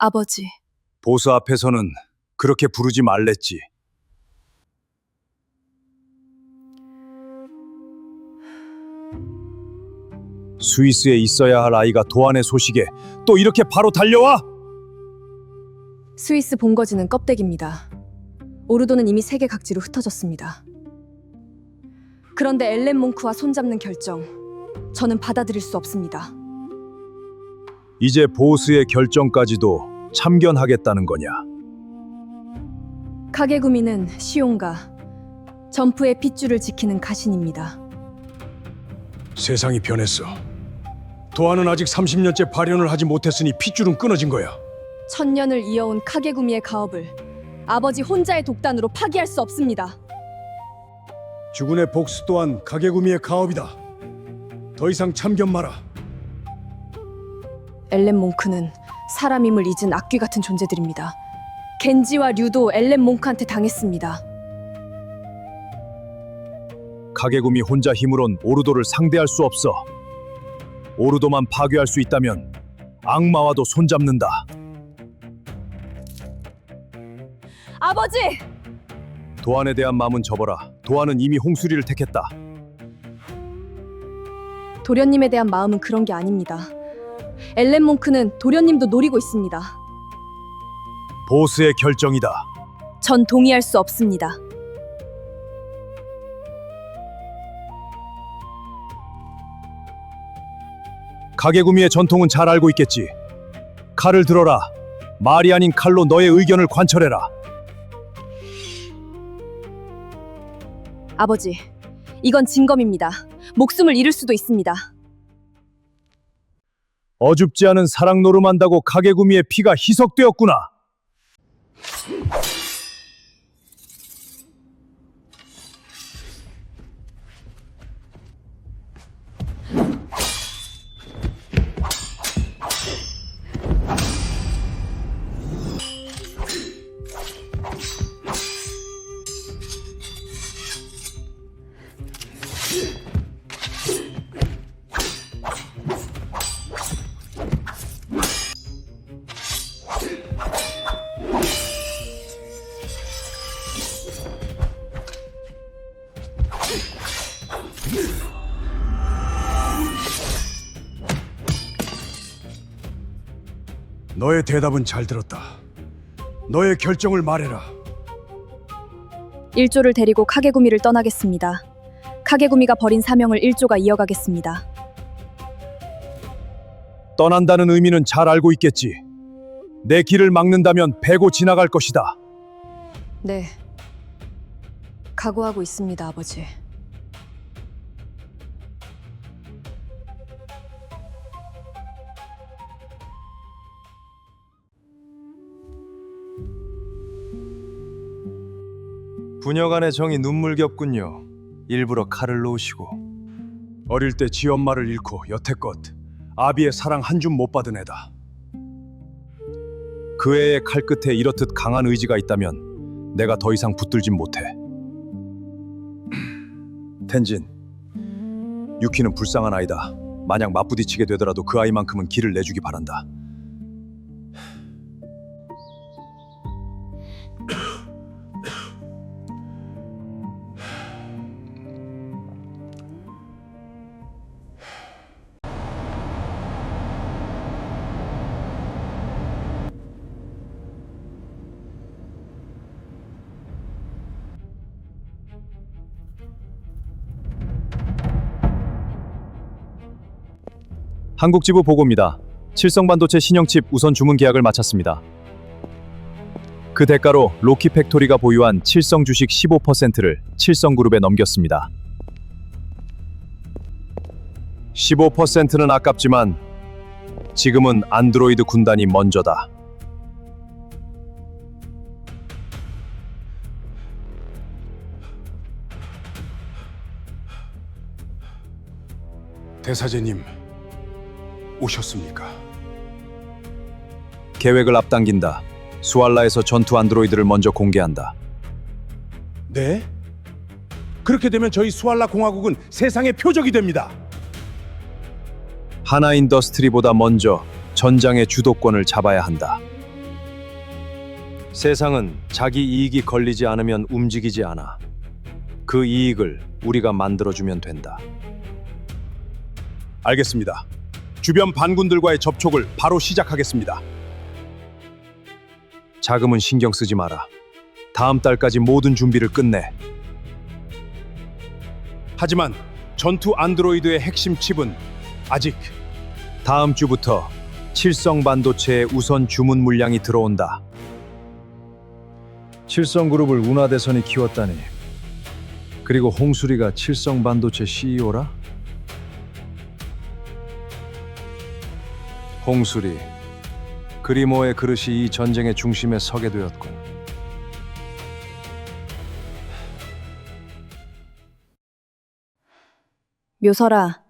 아버지, 보스 앞에서는 그렇게 부르지 말랬지. 스위스에 있어야 할 아이가 도안의 소식에 또 이렇게 바로 달려와? 스위스 본거지는 껍데기입니다. 오르도는 이미 세계 각지로 흩어졌습니다. 그런데 엘렌 몽크와 손잡는 결정, 저는 받아들일 수 없습니다. 이제 보스의 결정까지도 참견하겠다는 거냐? 카게구미는 시온가, 점프의 핏줄을 지키는 가신입니다. 세상이 변했어. 도안은 아직 30년째 발현을 하지 못했으니 핏줄은 끊어진 거야. 천년을 이어온 카게구미의 가업을 아버지 혼자의 독단으로 파기할 수 없습니다. 주군의 복수 또한 가게구미의 가업이다. 더 이상 참견 마라. 엘렌 몽크는 사람임을 잊은 악귀 같은 존재들입니다. 겐지와 류도 엘렌 몽크한테 당했습니다. 가게구미 혼자 힘으론 오르도를 상대할 수 없어. 오르도만 파괴할 수 있다면 악마와도 손잡는다. 아버지! 도안에 대한 마음은 접어라. 도안은 이미 홍수리를 택했다. 도련님에 대한 마음은 그런 게 아닙니다. 엘렌 몽크는 도련님도 노리고 있습니다. 보스의 결정이다. 전 동의할 수 없습니다. 가게구미의 전통은 잘 알고 있겠지. 칼을 들어라. 말이 아닌 칼로 너의 의견을 관철해라. 아버지, 이건 진검입니다. 목숨을 잃을 수도 있습니다. 어줍지 않은 사랑 노름한다고 가게구미의 피가 희석되었구나. 너의 대답은 잘 들었다. 너의 결정을 말해라. 일조를 데리고 카게구미를 떠나겠습니다. 카게구미가 버린 사명을 일조가 이어가겠습니다. 떠난다는 의미는 잘 알고 있겠지. 내 길을 막는다면 베고 지나갈 것이다. 네, 각오하고 있습니다, 아버지. 부녀간의 정이 눈물겹군요. 일부러 칼을 놓으시고. 어릴 때 지 엄마를 잃고 여태껏 아비의 사랑 한 줌 못 받은 애다. 그 애의 칼끝에 이렇듯 강한 의지가 있다면 내가 더 이상 붙들진 못해. 텐진, 유키는 불쌍한 아이다. 만약 맞부딪히게 되더라도 그 아이만큼은 길을 내주기 바란다. 한국지부 보고입니다. 칠성반도체 신형칩 우선 주문 계약을 마쳤습니다. 그 대가로 로키팩토리가 보유한 칠성 주식 15%를 칠성그룹에 넘겼습니다. 15%는 아깝지만 지금은 안드로이드 군단이 먼저다. 대사제님, 오셨습니까? 계획을 앞당긴다. 수알라에서 전투 안드로이드를 먼저 공개한다. 네? 그렇게 되면 저희 수알라 공화국은 세상의 표적이 됩니다. 하나인더스트리보다 먼저 전장의 주도권을 잡아야 한다. 세상은 자기 이익이 걸리지 않으면 움직이지 않아. 그 이익을 우리가 만들어주면 된다. 알겠습니다. 주변 반군들과의 접촉을 바로 시작하겠습니다. 자금은 신경 쓰지 마라. 다음 달까지 모든 준비를 끝내. 하지만 전투 안드로이드의 핵심 칩은 아직 다음 주부터 칠성 반도체의 우선 주문 물량이 들어온다. 칠성 그룹을 운하대선이 키웠다니. 그리고 홍수리가 칠성 반도체 CEO라? 홍수리, 그리모의 그릇이 이 전쟁의 중심에 서게 되었군. 묘설아,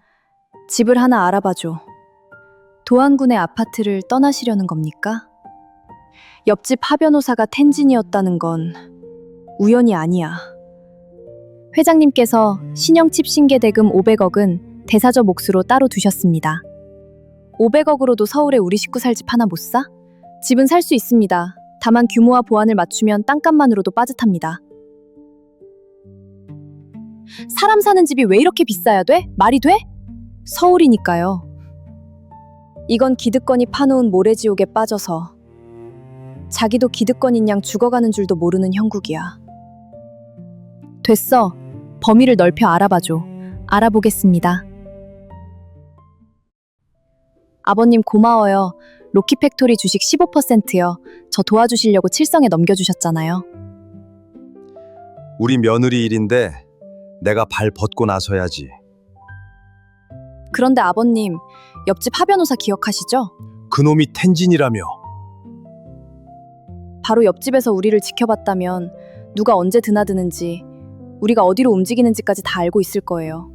집을 하나 알아봐줘. 도안군의 아파트를 떠나시려는 겁니까? 옆집 하 변호사가 텐진이었다는 건 우연이 아니야. 회장님께서 신형칩 신계 대금 500억은 대사저 몫으로 따로 두셨습니다. 500억으로도 서울에 우리 식구 살 집 하나 못 사? 집은 살 수 있습니다. 다만 규모와 보안을 맞추면 땅값만으로도 빠듯합니다. 사람 사는 집이 왜 이렇게 비싸야 돼? 말이 돼? 서울이니까요. 이건 기득권이 파놓은 모래지옥에 빠져서 자기도 기득권인 양 죽어가는 줄도 모르는 형국이야. 됐어. 범위를 넓혀 알아봐줘. 알아보겠습니다. 아버님 고마워요. 로키팩토리 주식 15%요. 저 도와주시려고 칠성에 넘겨주셨잖아요. 우리 며느리 일인데 내가 발 벗고 나서야지. 그런데 아버님, 옆집 하 변호사 기억하시죠? 그놈이 텐진이라며. 바로 옆집에서 우리를 지켜봤다면 누가 언제 드나드는지, 우리가 어디로 움직이는지까지 다 알고 있을 거예요.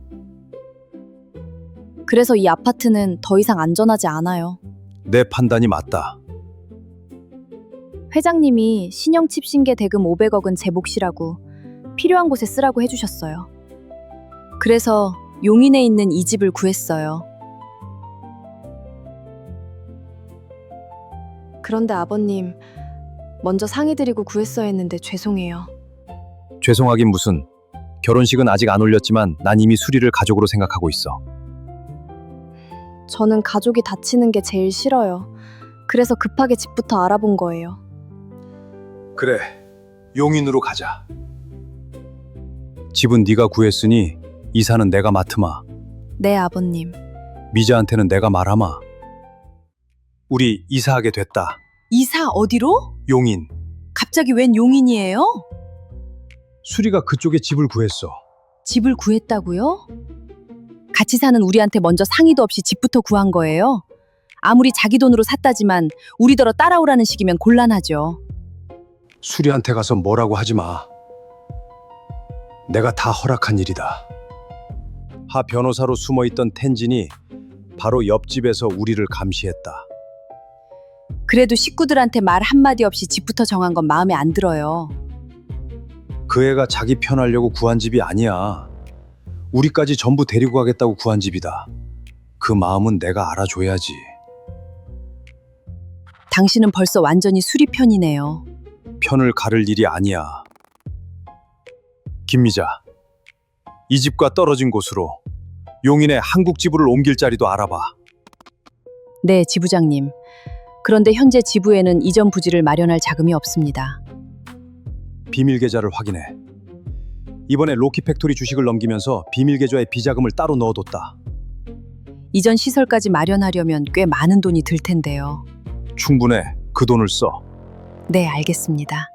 그래서 이 아파트는 더 이상 안전하지 않아요. 내 판단이 맞다. 회장님이 신형칩 신계 대금 500억은 제 몫이라고 필요한 곳에 쓰라고 해주셨어요. 그래서 용인에 있는 이 집을 구했어요. 그런데 아버님, 먼저 상의드리고 구했어야 했는데 죄송해요. 죄송하긴 무슨. 결혼식은 아직 안 올렸지만 난 이미 수리를 가족으로 생각하고 있어. 저는 가족이 다치는 게 제일 싫어요. 그래서 급하게 집부터 알아본 거예요. 그래, 용인으로 가자. 집은 네가 구했으니 이사는 내가 맡으마. 네, 아버님. 미자한테는 내가 말하마. 우리 이사하게 됐다. 이사 어디로? 용인. 갑자기 웬 용인이에요? 수리가 그쪽에 집을 구했어. 집을 구했다고요? 같이 사는 우리한테 먼저 상의도 없이 집부터 구한 거예요? 아무리 자기 돈으로 샀다지만 우리더러 따라오라는 식이면 곤란하죠. 수리한테 가서 뭐라고 하지 마. 내가 다 허락한 일이다. 하 변호사로 숨어있던 텐진이 바로 옆집에서 우리를 감시했다. 그래도 식구들한테 말 한마디 없이 집부터 정한 건 마음에 안 들어요. 그 애가 자기 편하려고 구한 집이 아니야. 우리까지 전부 데리고 가겠다고 구한 집이다. 그 마음은 내가 알아줘야지. 당신은 벌써 완전히 수리 편이네요. 편을 가를 일이 아니야. 김미자, 이 집과 떨어진 곳으로 용인에 한국 지부를 옮길 자리도 알아봐. 네, 지부장님. 그런데 현재 지부에는 이전 부지를 마련할 자금이 없습니다. 비밀 계좌를 확인해. 이번에 로키팩토리 주식을 넘기면서 비밀 계좌에 비자금을 따로 넣어뒀다. 이전 시설까지 마련하려면 꽤 많은 돈이 들 텐데요. 충분해. 그 돈을 써. 네, 알겠습니다.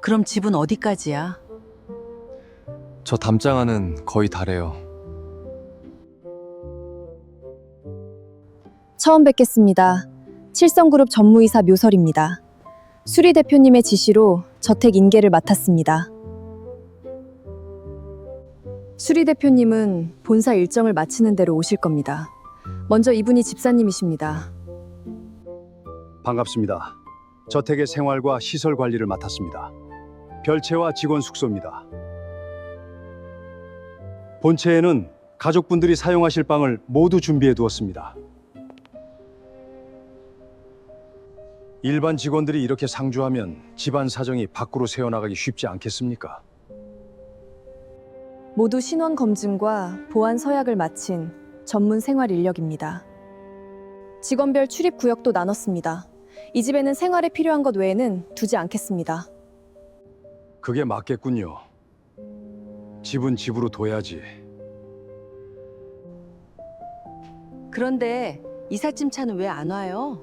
그럼 집은 어디까지야? 저 담장안은 거의 다래요. 처음 뵙겠습니다. 칠성그룹 전무이사 묘설입니다. 수리 대표님의 지시로 저택 인계를 맡았습니다. 수리 대표님은 본사 일정을 마치는 대로 오실 겁니다. 먼저 이분이 집사님이십니다. 반갑습니다. 저택의 생활과 시설 관리를 맡았습니다. 별채와 직원 숙소입니다. 본체에는 가족분들이 사용하실 방을 모두 준비해 두었습니다. 일반 직원들이 이렇게 상주하면 집안 사정이 밖으로 새어나가기 쉽지 않겠습니까? 모두 신원 검증과 보안 서약을 마친 전문 생활 인력입니다. 직원별 출입 구역도 나눴습니다. 이 집에는 생활에 필요한 것 외에는 두지 않겠습니다. 그게 맞겠군요. 집은 집으로 둬야지. 그런데 이삿짐 차는 왜 안 와요?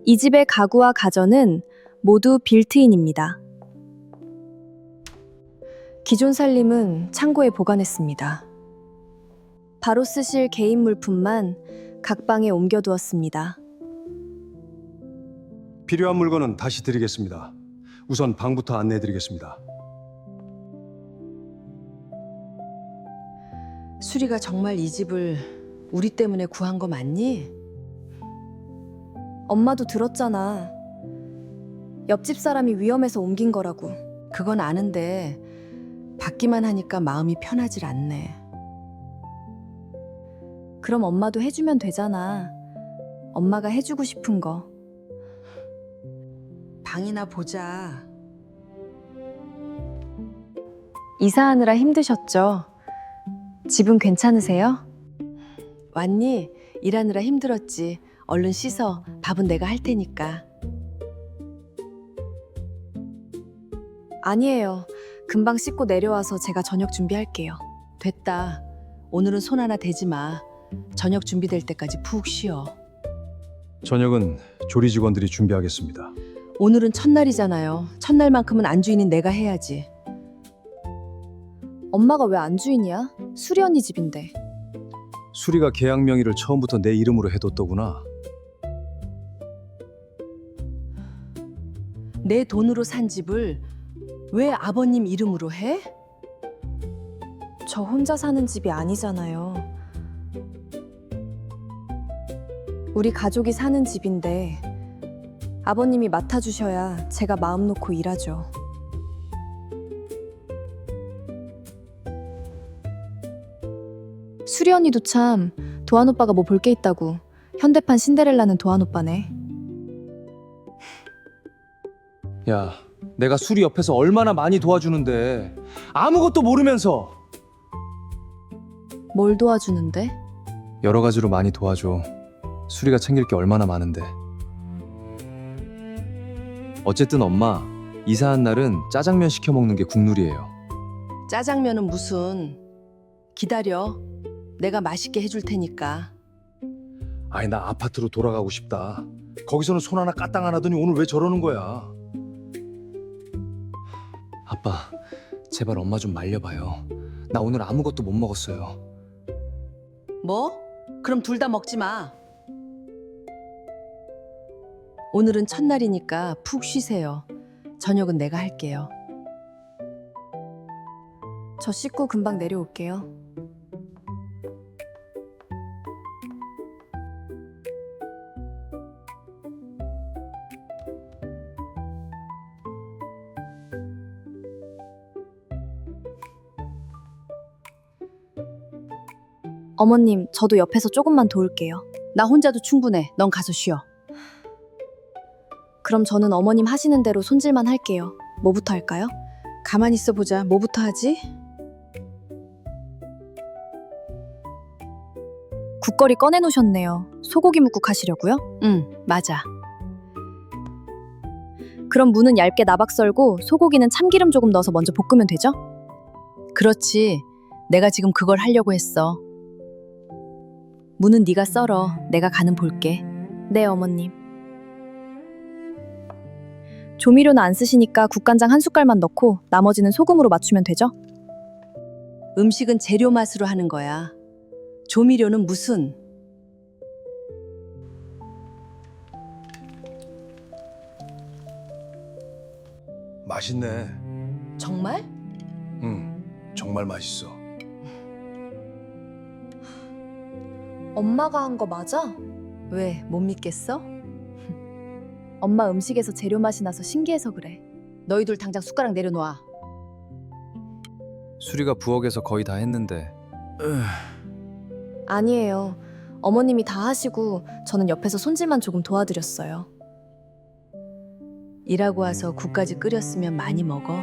이 집의 가구와 가전은 모두 빌트인입니다. 기존 살림은 창고에 보관했습니다. 바로 쓰실 개인 물품만 각 방에 옮겨두었습니다. 필요한 물건은 다시 드리겠습니다. 우선 방부터 안내해 드리겠습니다. 수리가 정말 이 집을 우리 때문에 구한 거 맞니? 엄마도 들었잖아. 옆집 사람이 위험해서 옮긴 거라고. 그건 아는데 받기만 하니까 마음이 편하질 않네. 그럼 엄마도 해주면 되잖아. 엄마가 해주고 싶은 거. 방이나 보자. 이사하느라 힘드셨죠? 집은 괜찮으세요? 왔니? 일하느라 힘들었지. 얼른 씻어. 밥은 내가 할 테니까. 아니에요. 금방 씻고 내려와서 제가 저녁 준비할게요. 됐다. 오늘은 손 하나 대지 마. 저녁 준비될 때까지 푹 쉬어. 저녁은 조리 직원들이 준비하겠습니다. 오늘은 첫날이잖아요. 첫날만큼은 안주인인 내가 해야지. 엄마가 왜 안주인이야? 수리 언니 집인데. 수리가 계약 명의를 처음부터 내 이름으로 해뒀더구나. 내 돈으로 산 집을 왜 아버님 이름으로 해? 저 혼자 사는 집이 아니잖아요. 우리 가족이 사는 집인데 아버님이 맡아주셔야 제가 마음 놓고 일하죠. 수리 언니도 참 도한 오빠가 뭐 볼 게 있다고. 현대판 신데렐라는 도한 오빠네. 야, 내가 수리 옆에서 얼마나 많이 도와주는데 아무것도 모르면서. 뭘 도와주는데? 여러 가지로 많이 도와줘. 수리가 챙길 게 얼마나 많은데. 어쨌든 엄마, 이사한 날은 짜장면 시켜 먹는 게 국룰이에요. 짜장면은 무슨. 기다려. 내가 맛있게 해줄 테니까. 아니 나 아파트로 돌아가고 싶다. 거기서는 손 하나 까딱 안 하더니 오늘 왜 저러는 거야? 아빠, 제발 엄마 좀 말려봐요. 나 오늘 아무것도 못 먹었어요. 뭐? 그럼 둘 다 먹지 마. 오늘은 첫날이니까 푹 쉬세요. 저녁은 내가 할게요. 저 씻고 금방 내려올게요. 어머님, 저도 옆에서 조금만 도울게요. 나 혼자도 충분해. 넌 가서 쉬어. 그럼 저는 어머님 하시는 대로 손질만 할게요. 뭐부터 할까요? 가만히 있어 보자. 뭐부터 하지? 국거리 꺼내놓으셨네요. 소고기 묵국 하시려고요? 응, 맞아. 그럼 무는 얇게 나박 썰고 소고기는 참기름 조금 넣어서 먼저 볶으면 되죠? 그렇지. 내가 지금 그걸 하려고 했어. 무는 네가 썰어. 내가 간은 볼게. 네, 어머님. 조미료는 안 쓰시니까 국간장 한 숟갈만 넣고 나머지는 소금으로 맞추면 되죠? 음식은 재료 맛으로 하는 거야. 조미료는 무슨. 맛있네. 정말? 응, 정말 맛있어. 엄마가 한 거 맞아? 왜, 못 믿겠어? 엄마 음식에서 재료 맛이 나서 신기해서 그래. 너희들 당장 숟가락 내려놔. 수리가 부엌에서 거의 다 했는데. 아니에요. 어머님이 다 하시고 저는 옆에서 손질만 조금 도와드렸어요. 일하고 와서 국까지 끓였으면 많이 먹어.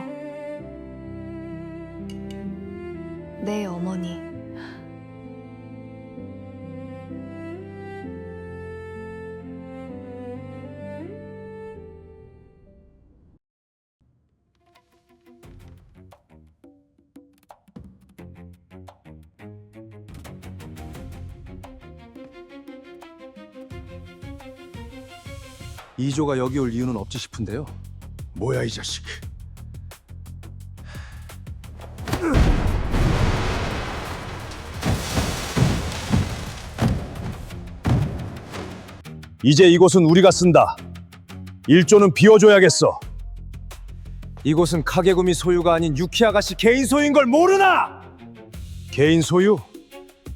네, 어머니. 이조가 여기 올 이유는 없지 싶은데요. 뭐야 이 자식. 이제 이곳은 우리가 쓴다. 일조는 비워줘야겠어. 이곳은 카게구미 소유가 아닌 유키 아가씨 개인 소유인 걸 모르나? 개인 소유?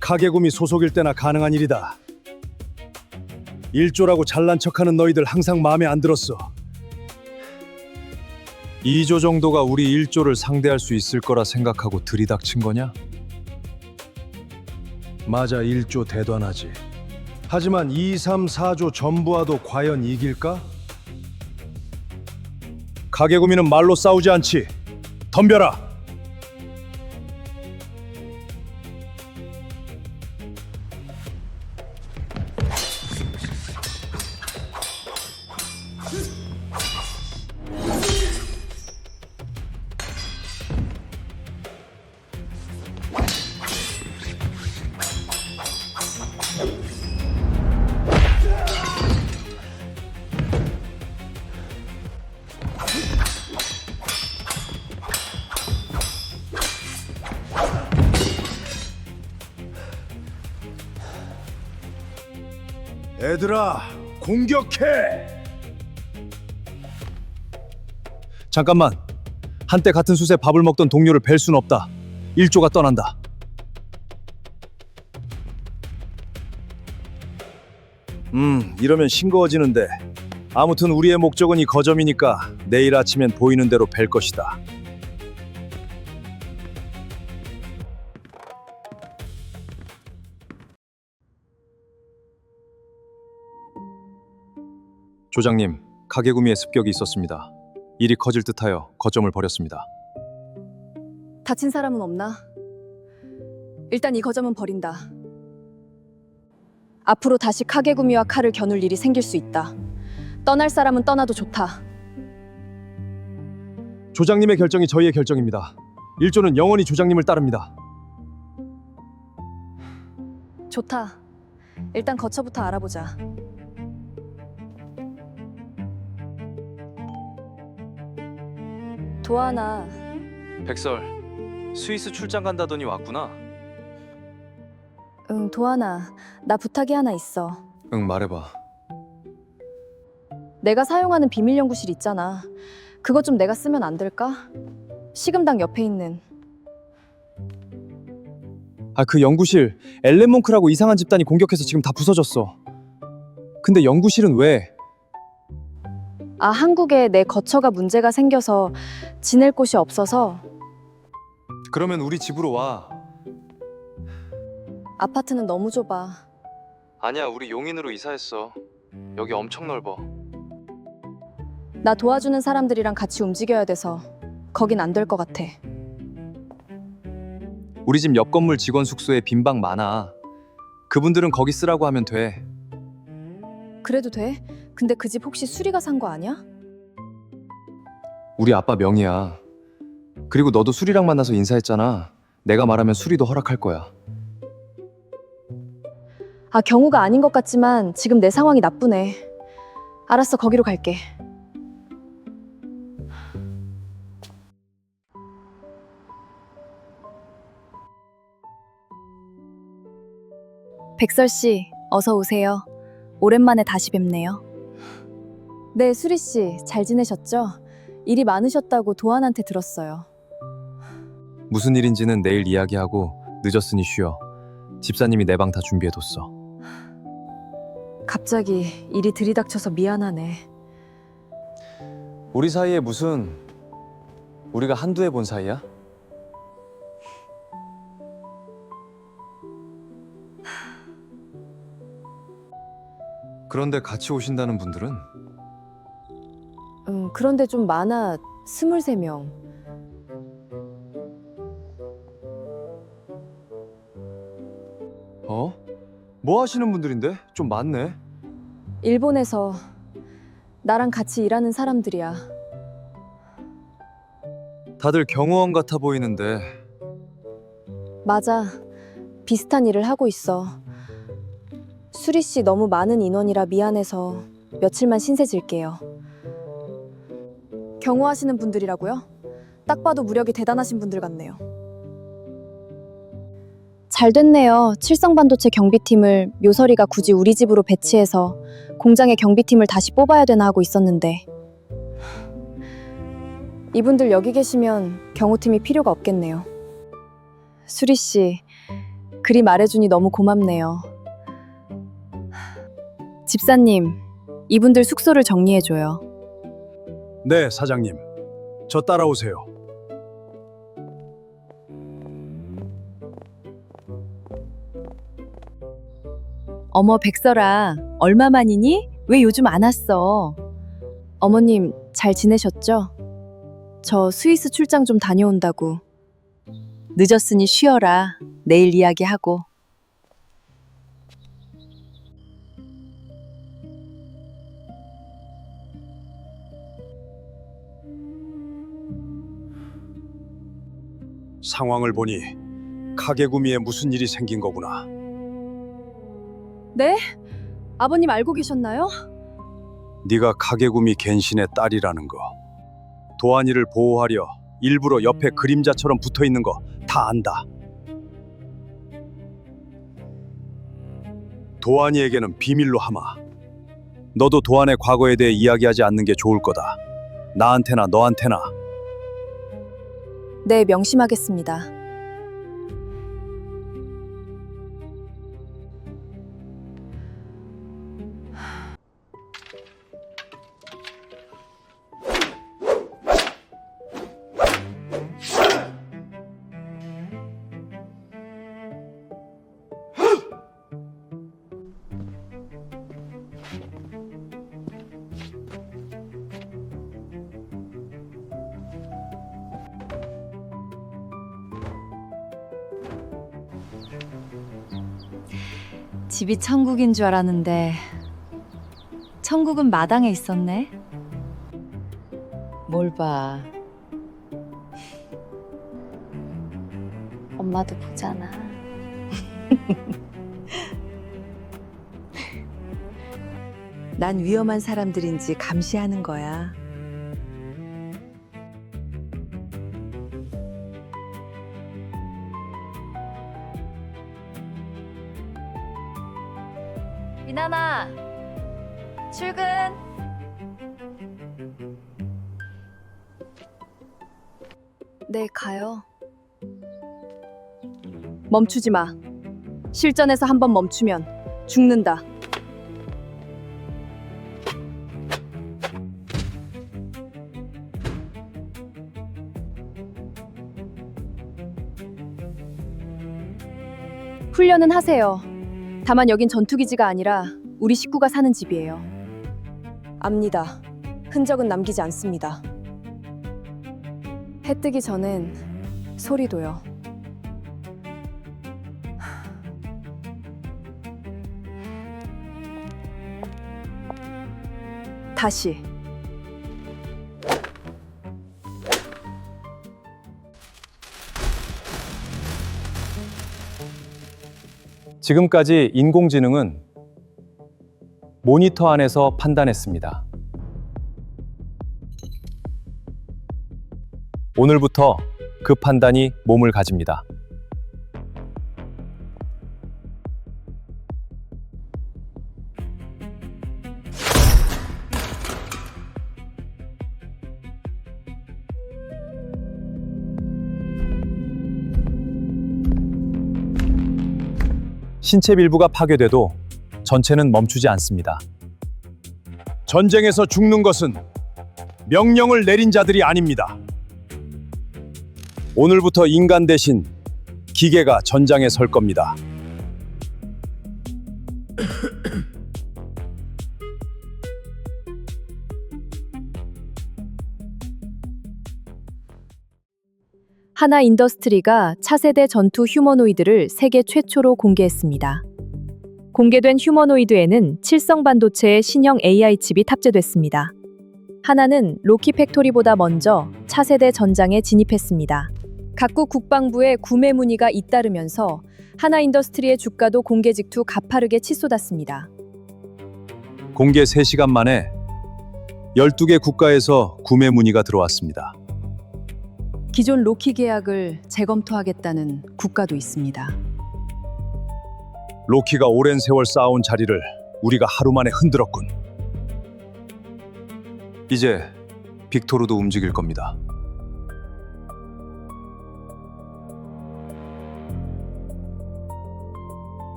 카게구미 소속일 때나 가능한 일이다. 일조라고 잘난 척하는 너희들 항상 마음에 안 들었어. 2조 정도가 우리 1조를 상대할 수 있을 거라 생각하고 들이닥친 거냐? 맞아, 1조 대단하지. 하지만 2, 3, 4조 전부와도 과연 이길까? 카게구미는 말로 싸우지 않지. 덤벼라. 얘들아, 공격해! 잠깐만. 한때 같은 숯에 밥을 먹던 동료를 뵐 순 없다. 1조가 떠난다. 이러면 싱거워지는데. 아무튼 우리의 목적은 이 거점이니까 내일 아침엔 보이는 대로 뵐 것이다. 조장님, 카게구미에 습격이 있었습니다. 일이 커질 듯하여 거점을 버렸습니다. 다친 사람은 없나? 일단 이 거점은 버린다. 앞으로 다시 카게구미와 칼을 겨눌 일이 생길 수 있다. 떠날 사람은 떠나도 좋다. 조장님의 결정이 저희의 결정입니다. 1조는 영원히 조장님을 따릅니다. 좋다. 일단 거처부터 알아보자. 도하나, 백설, 스위스 출장 간다더니 왔구나. 응, 도하나, 나 부탁이 하나 있어. 응, 말해봐. 내가 사용하는 비밀 연구실 있잖아. 그거 좀 내가 쓰면 안 될까? 식음당 옆에 있는. 그 연구실 엘렌몽크라고 이상한 집단이 공격해서 지금 다 부서졌어. 근데 연구실은 왜? 한국에 내 거처가 문제가 생겨서 지낼 곳이 없어서. 그러면 우리 집으로 와. 아파트는 너무 좁아. 아니야, 우리 용인으로 이사했어. 여기 엄청 넓어. 나 도와주는 사람들이랑 같이 움직여야 돼서 거긴 안 될 것 같아. 우리 집 옆 건물 직원 숙소에 빈 방 많아. 그분들은 거기 쓰라고 하면 돼. 그래도 돼? 근데 그 집 혹시 수리가 산 거 아니야? 우리 아빠 명의야. 그리고 너도 수리랑 만나서 인사했잖아. 내가 말하면 수리도 허락할 거야. 경우가 아닌 것 같지만 지금 내 상황이 나쁘네. 알았어, 거기로 갈게. 백설 씨, 어서 오세요. 오랜만에 다시 뵙네요. 네, 수리 씨, 잘 지내셨죠? 일이 많으셨다고 도안한테 들었어요. 무슨 일인지는 내일 이야기하고 늦었으니 쉬어. 집사님이 내 방 다 준비해뒀어. 갑자기 일이 들이닥쳐서 미안하네. 우리 사이에 무슨... 우리가 한두 해 본 사이야? 그런데 같이 오신다는 분들은? 그런데 좀 많아. 23명. 어? 뭐 하시는 분들인데? 좀 많네. 일본에서 나랑 같이 일하는 사람들이야. 다들 경호원 같아 보이는데. 맞아. 비슷한 일을 하고 있어. 수리 씨 너무 많은 인원이라 미안해서 며칠만 신세 질게요. 경호하시는 분들이라고요? 딱 봐도 무력이 대단하신 분들 같네요. 잘 됐네요. 칠성반도체 경비팀을 묘설이가 굳이 우리 집으로 배치해서 공장의 경비팀을 다시 뽑아야 되나 하고 있었는데 이분들 여기 계시면 경호팀이 필요가 없겠네요. 수리 씨, 그리 말해주니 너무 고맙네요. 집사님, 이분들 숙소를 정리해줘요. 네, 사장님. 저 따라오세요. 어머, 백설아, 얼마만이니? 왜 요즘 안 왔어? 어머님, 잘 지내셨죠? 저 스위스 출장 좀 다녀온다고. 늦었으니 쉬어라. 내일 이야기하고. 상황을 보니 카게구미에 무슨 일이 생긴 거구나. 네? 아버님 알고 계셨나요? 네가 카게구미 겐신의 딸이라는 거. 도안이를 보호하려 일부러 옆에 그림자처럼 붙어 있는 거 다 안다. 도안이에게는 비밀로 하마. 너도 도안의 과거에 대해 이야기하지 않는 게 좋을 거다. 나한테나 너한테나. 네, 명심하겠습니다. 집이 천국인 줄 알았는데 천국은 마당에 있었네. 뭘 봐. 엄마도 보잖아. 난 위험한 사람들인지 감시하는 거야. 미나나, 출근. 네, 가요. 멈추지 마. 실전에서 한번 멈추면 죽는다. 훈련은 하세요. 다만 여긴 전투기지가 아니라 우리 식구가 사는 집이에요. 압니다. 흔적은 남기지 않습니다. 해 뜨기 전엔 소리도요. 다시. 지금까지 인공지능은 모니터 안에서 판단했습니다. 오늘부터 그 판단이 몸을 가집니다. 신체 일부가 파괴돼도 전체는 멈추지 않습니다. 전쟁에서 죽는 것은 명령을 내린 자들이 아닙니다. 오늘부터 인간 대신 기계가 전장에 설 겁니다. 하나 인더스트리가 차세대 전투 휴머노이드를 세계 최초로 공개했습니다. 공개된 휴머노이드에는 칠성 반도체의 신형 AI 칩이 탑재됐습니다. 하나는 로키 팩토리보다 먼저 차세대 전장에 진입했습니다. 각국 국방부의 구매 문의가 잇따르면서 하나 인더스트리의 주가도 공개 직후 가파르게 치솟았습니다. 공개 3시간 만에 12개 국가에서 구매 문의가 들어왔습니다. 기존 로키 계약을 재검토하겠다는 국가도 있습니다. 로키가 오랜 세월 쌓아온 자리를 우리가 하루 만에 흔들었군. 이제 빅토르도 움직일 겁니다.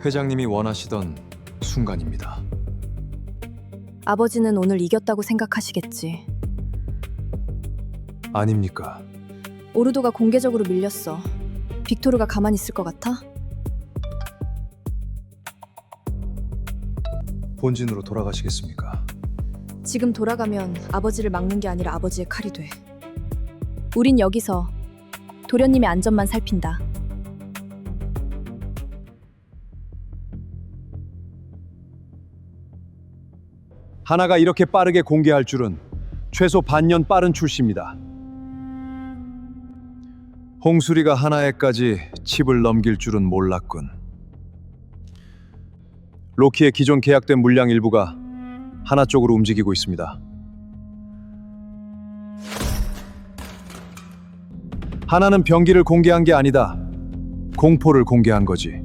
회장님이 원하시던 순간입니다. 아버지는 오늘 이겼다고 생각하시겠지. 아닙니까? 오르도가 공개적으로 밀렸어. 빅토르가 가만히 있을 것 같아? 본진으로 돌아가시겠습니까? 지금 돌아가면 아버지를 막는 게 아니라 아버지의 칼이 돼. 우린 여기서 도련님의 안전만 살핀다. 하나가 이렇게 빠르게 공개할 줄은 최소 반년 빠른 출시입니다. 홍수리가 하나에까지 칩을 넘길 줄은 몰랐군. 로키의 기존 계약된 물량 일부가 하나 쪽으로 움직이고 있습니다. 하나는 병기를 공개한 게 아니다. 공포를 공개한 거지.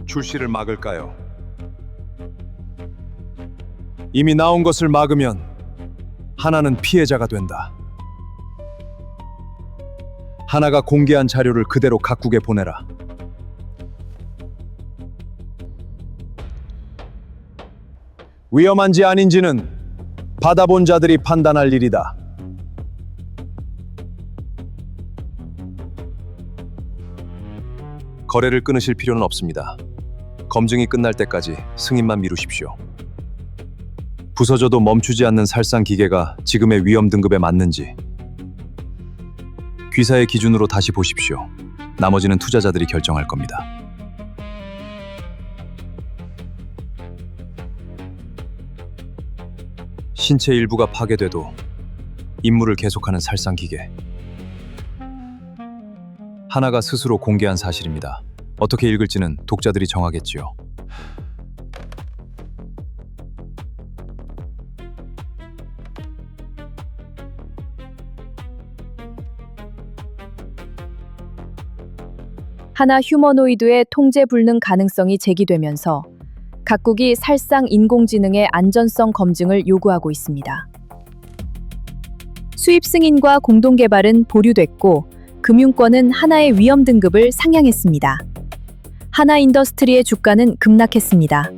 출시를 막을까요? 이미 나온 것을 막으면 하나는 피해자가 된다. 하나가 공개한 자료를 그대로 각국에 보내라. 위험한지 아닌지는 받아본 자들이 판단할 일이다. 거래를 끊으실 필요는 없습니다. 검증이 끝날 때까지 승인만 미루십시오. 부서져도 멈추지 않는 살상 기계가 지금의 위험 등급에 맞는지 귀사의 기준으로 다시 보십시오. 나머지는 투자자들이 결정할 겁니다. 신체 일부가 파괴돼도 임무를 계속하는 살상 기계. 하나가 스스로 공개한 사실입니다. 어떻게 읽을지는 독자들이 정하겠지요. 하나 휴머노이드의 통제 불능 가능성이 제기되면서 각국이 살상 인공지능의 안전성 검증을 요구하고 있습니다. 수입 승인과 공동 개발은 보류됐고 금융권은 하나의 위험 등급을 상향했습니다. 하나 인더스트리의 주가는 급락했습니다.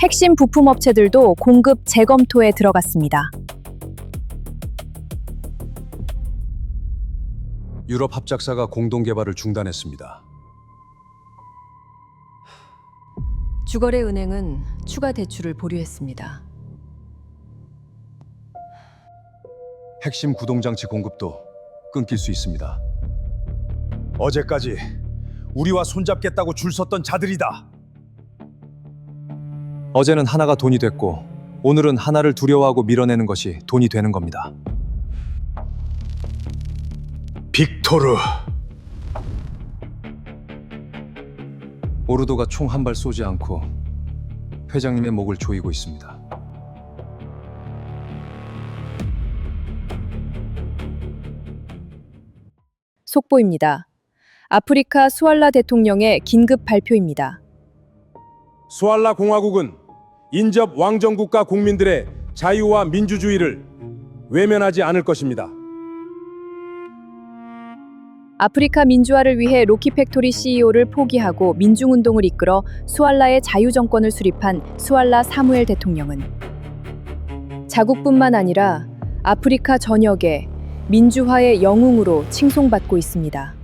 핵심 부품 업체들도 공급 재검토에 들어갔습니다. 유럽 합작사가 공동 개발을 중단했습니다. 주거래 은행은 추가 대출을 보류했습니다. 핵심 구동장치 공급도 끊길 수 있습니다. 어제까지 우리와 손잡겠다고 줄 섰던 자들이다. 어제는 하나가 돈이 됐고 오늘은 하나를 두려워하고 밀어내는 것이 돈이 되는 겁니다. 빅토르. 오르도가 총 한 발 쏘지 않고 회장님의 목을 조이고 있습니다. 속보입니다. 아프리카 수알라 대통령의 긴급 발표입니다. 수알라 공화국은 인접 왕정국가 국민들의 자유와 민주주의를 외면하지 않을 것입니다. 아프리카 민주화를 위해 로키 팩토리 CEO를 포기하고 민중운동을 이끌어 수알라의 자유정권을 수립한 수알라 사무엘 대통령은 자국뿐만 아니라 아프리카 전역에 민주화의 영웅으로 칭송받고 있습니다.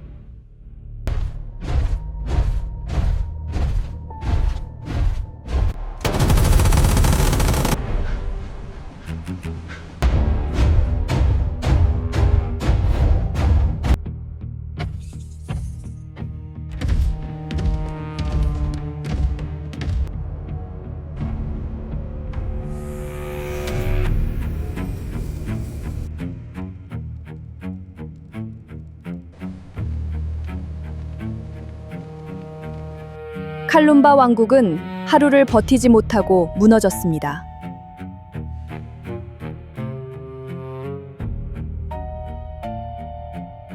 칼룸바 왕국은 하루를 버티지 못하고 무너졌습니다.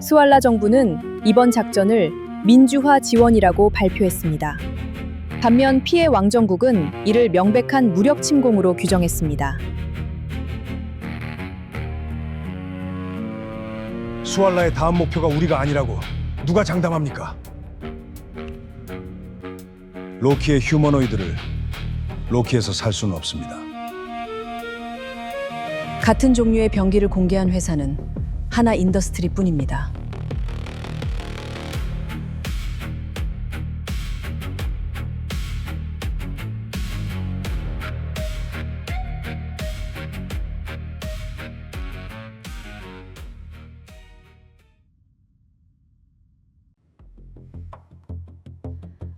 수알라 정부는 이번 작전을 민주화 지원이라고 발표했습니다. 반면 피해 왕정국은 이를 명백한 무력 침공으로 규정했습니다. 수알라의 다음 목표가 우리가 아니라고 누가 장담합니까? 로키의 휴머노이드를 로키에서 살 수는 없습니다. 같은 종류의 병기를 공개한 회사는 하나 인더스트리뿐입니다.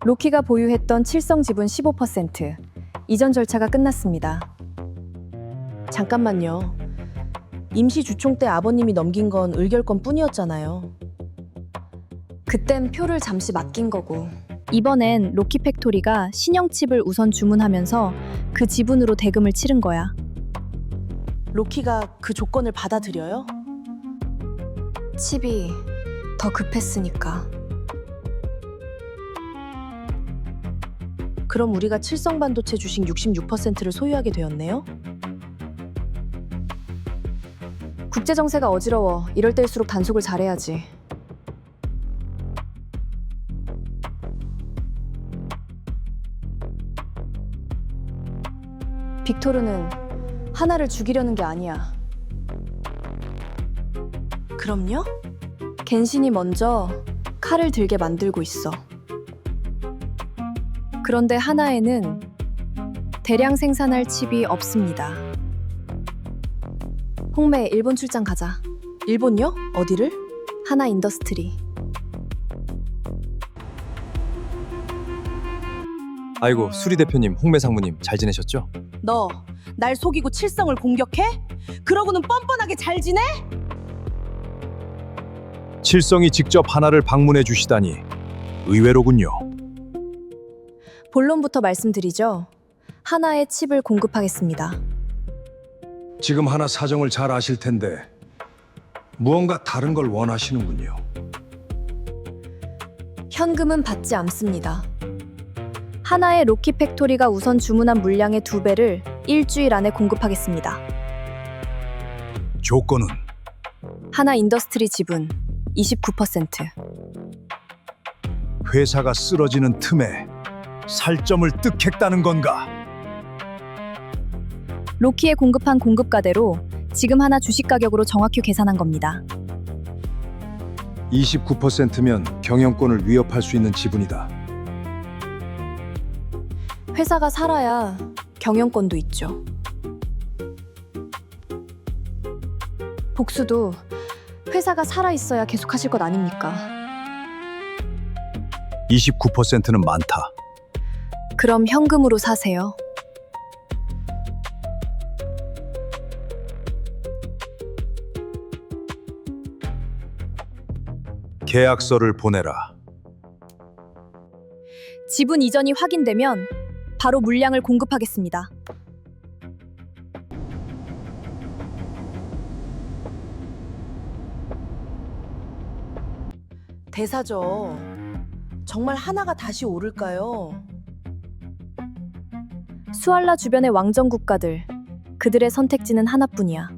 로키가 보유했던 칠성 지분 15%, 이전 절차가 끝났습니다. 잠깐만요. 임시 주총 때 아버님이 넘긴 건 의결권 뿐이었잖아요. 그땐 표를 잠시 맡긴 거고, 이번엔 로키 팩토리가 신형 칩을 우선 주문하면서 그 지분으로 대금을 치른 거야. 로키가 그 조건을 받아들여요? 칩이 더 급했으니까. 그럼 우리가 칠성 반도체 주식 66%를 소유하게 되었네요? 국제 정세가 어지러워. 이럴 때일수록 단속을 잘해야지. 빅토르는 하나를 죽이려는 게 아니야. 그럼요? 겐신이 먼저 칼을 들게 만들고 있어. 그런데 하나에는 대량 생산할 칩이 없습니다. 홍매, 일본 출장 가자. 일본요? 어디를? 하나 인더스트리. 아이고, 수리 대표님, 홍매 상무님 잘 지내셨죠? 너 날 속이고 칠성을 공격해? 그러고는 뻔뻔하게 잘 지내? 칠성이 직접 하나를 방문해 주시다니 의외로군요. 본론부터 말씀드리죠. 하나의 칩을 공급하겠습니다. 지금 하나 사정을 잘 아실 텐데 무언가 다른 걸 원하시는군요. 현금은 받지 않습니다. 하나의 로키 팩토리가 우선 주문한 물량의 2배를 일주일 안에 공급하겠습니다. 조건은 하나 인더스트리 지분 29%. 회사가 쓰러지는 틈에 살점을 뜩했다는 건가? 로키에 공급한 공급가대로 지금 하나 주식 가격으로 정확히 계산한 겁니다. 29%면 경영권을 위협할 수 있는 지분이다. 회사가 살아야 경영권도 있죠. 복수도 회사가 살아있어야 계속하실 것 아닙니까? 29%는 많다. 그럼 현금으로 사세요. 계약서를 보내라. 지분 이전이 확인되면 바로 물량을 공급하겠습니다. 대사죠. 정말 하나가 다시 오를까요? 수알라 주변의 왕정 국가들, 그들의 선택지는 하나뿐이야.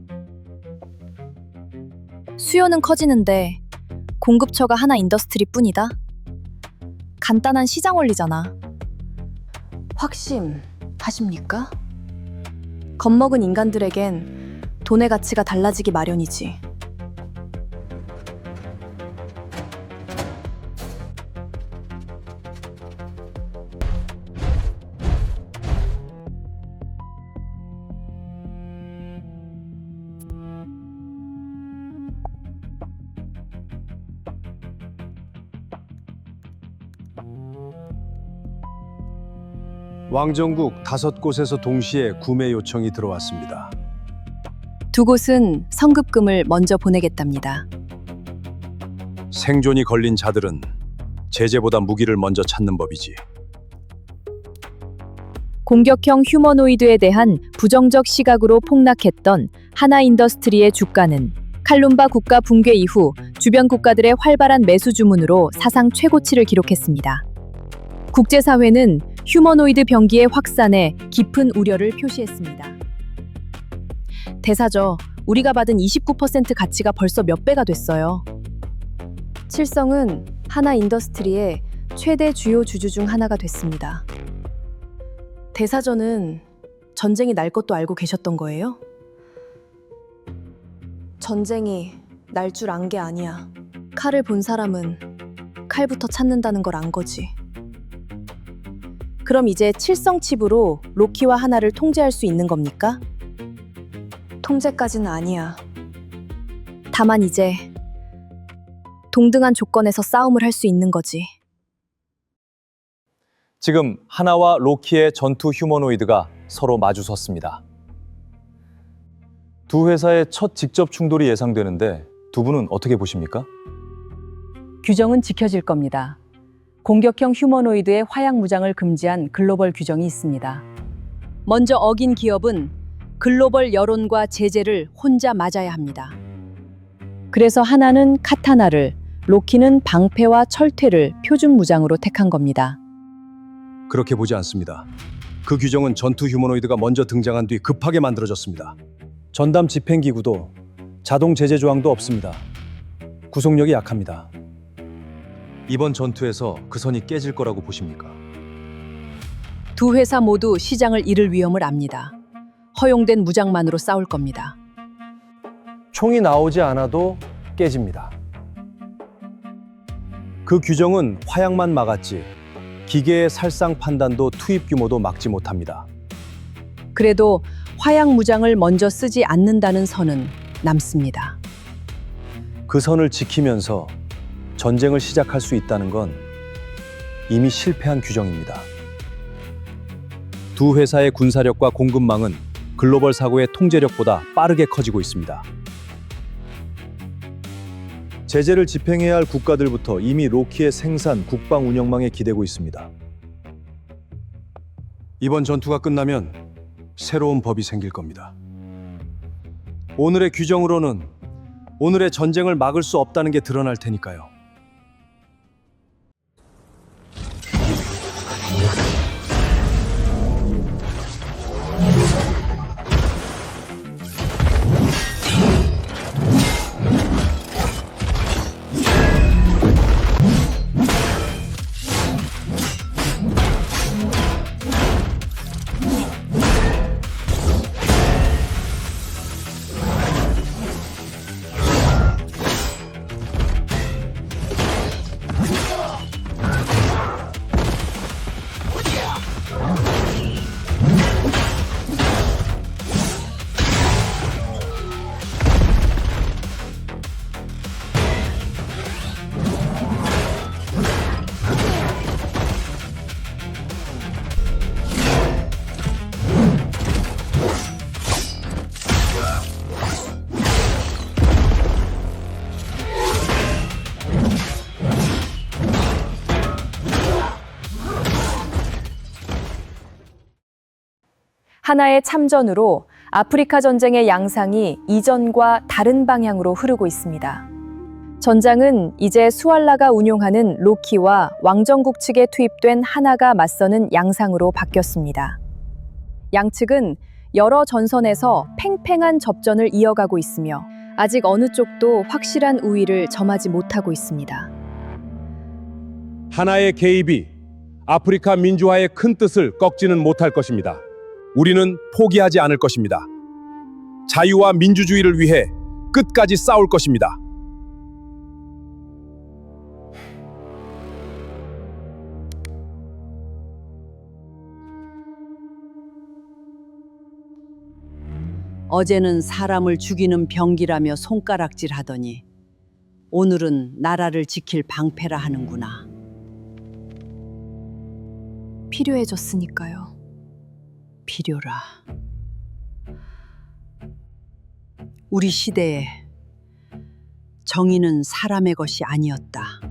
수요는 커지는데 공급처가 하나 인더스트리뿐이다? 간단한 시장 원리잖아. 확신하십니까? 겁먹은 인간들에겐 돈의 가치가 달라지기 마련이지. 왕정국 5곳에서 동시에 구매 요청이 들어왔습니다. 2곳은 성급금을 먼저 보내겠답니다. 생존이 걸린 자들은 제재보다 무기를 먼저 찾는 법이지. 공격형 휴머노이드에 대한 부정적 시각으로 폭락했던 하나인더스트리의 주가는 칼룸바 국가 붕괴 이후 주변 국가들의 활발한 매수 주문으로 사상 최고치를 기록했습니다. 국제사회는 휴머노이드 병기의 확산에 깊은 우려를 표시했습니다. 대사죠. 우리가 받은 29% 가치가 벌써 몇 배가 됐어요. 칠성은 하나인더스트리의 최대 주요 주주 중 하나가 됐습니다. 대사전은 전쟁이 날 것도 알고 계셨던 거예요? 전쟁이 날 줄 안 게 아니야. 칼을 본 사람은 칼부터 찾는다는 걸 안 거지. 그럼 이제 칠성칩으로 로키와 하나를 통제할 수 있는 겁니까? 통제까지는 아니야. 다만 이제 동등한 조건에서 싸움을 할 수 있는 거지. 지금 하나와 로키의 전투 휴머노이드가 서로 마주섰습니다. 두 회사의 첫 직접 충돌이 예상되는데 두 분은 어떻게 보십니까? 규정은 지켜질 겁니다. 공격형 휴머노이드의 화약 무장을 금지한 글로벌 규정이 있습니다. 먼저 어긴 기업은 글로벌 여론과 제재를 혼자 맞아야 합니다. 그래서 하나는 카타나를, 로키는 방패와 철퇴를 표준 무장으로 택한 겁니다. 그렇게 보지 않습니다. 그 규정은 전투 휴머노이드가 먼저 등장한 뒤 급하게 만들어졌습니다. 전담 집행기구도 자동 제재 조항도 없습니다. 구속력이 약합니다. 이번 전투에서 그 선이 깨질 거라고 보십니까? 두 회사 모두 시장을 잃을 위험을 압니다. 허용된 무장만으로 싸울 겁니다. 총이 나오지 않아도 깨집니다. 그 규정은 화약만 막았지 기계의 살상 판단도 투입 규모도 막지 못합니다. 그래도 화약 무장을 먼저 쓰지 않는다는 선은 남습니다. 그 선을 지키면서 전쟁을 시작할 수 있다는 건 이미 실패한 규정입니다. 두 회사의 군사력과 공급망은 글로벌 사고의 통제력보다 빠르게 커지고 있습니다. 제재를 집행해야 할 국가들부터 이미 로키의 생산, 국방 운영망에 기대고 있습니다. 이번 전투가 끝나면 새로운 법이 생길 겁니다. 오늘의 규정으로는 오늘의 전쟁을 막을 수 없다는 게 드러날 테니까요. 하나의 참전으로 아프리카 전쟁의 양상이 이전과 다른 방향으로 흐르고 있습니다. 전장은 이제 수알라가 운용하는 로키와 왕정국 측에 투입된 하나가 맞서는 양상으로 바뀌었습니다. 양측은 여러 전선에서 팽팽한 접전을 이어가고 있으며 아직 어느 쪽도 확실한 우위를 점하지 못하고 있습니다. 하나의 개입이 아프리카 민주화의 큰 뜻을 꺾지는 못할 것입니다. 우리는 포기하지 않을 것입니다. 자유와 민주주의를 위해 끝까지 싸울 것입니다. 어제는 사람을 죽이는 병기라며 손가락질 하더니 오늘은 나라를 지킬 방패라 하는구나. 필요해졌으니까요. 필요라. 우리 시대에 정의는 사람의 것이 아니었다.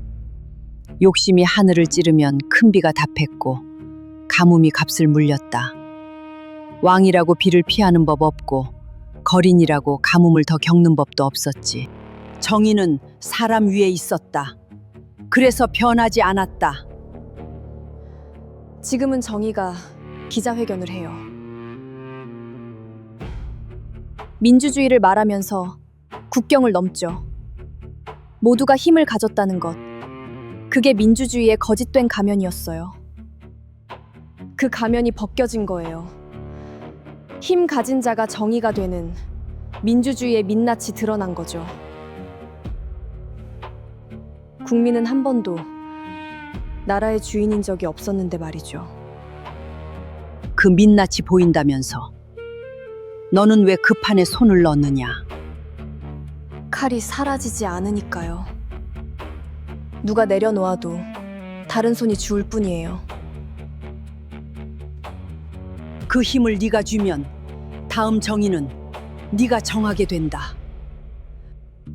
욕심이 하늘을 찌르면 큰 비가 답했고 가뭄이 값을 물렸다. 왕이라고 비를 피하는 법 없고 거린이라고 가뭄을 더 겪는 법도 없었지. 정의는 사람 위에 있었다. 그래서 변하지 않았다. 지금은 정의가 기자회견을 해요. 민주주의를 말하면서 국경을 넘죠. 모두가 힘을 가졌다는 것. 그게 민주주의의 거짓된 가면이었어요. 그 가면이 벗겨진 거예요. 힘 가진 자가 정의가 되는 민주주의의 민낯이 드러난 거죠. 국민은 한 번도 나라의 주인인 적이 없었는데 말이죠. 그 민낯이 보인다면서 너는 왜 그 판에 손을 넣느냐? 칼이 사라지지 않으니까요. 누가 내려놓아도 다른 손이 주울 뿐이에요. 그 힘을 네가 주면 다음 정의는 네가 정하게 된다.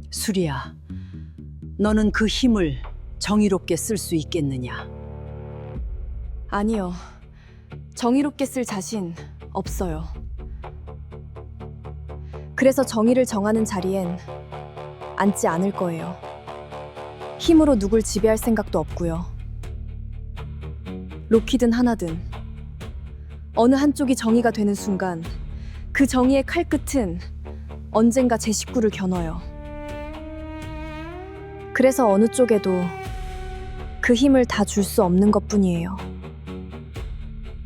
수리야, 너는 그 힘을 정의롭게 쓸 수 있겠느냐? 아니요. 정의롭게 쓸 자신 없어요. 그래서 정의를 정하는 자리엔 앉지 않을 거예요. 힘으로 누굴 지배할 생각도 없고요. 로키든 하나든 어느 한쪽이 정의가 되는 순간 그 정의의 칼끝은 언젠가 제 식구를 겨눠요. 그래서 어느 쪽에도 그 힘을 다 줄 수 없는 것뿐이에요.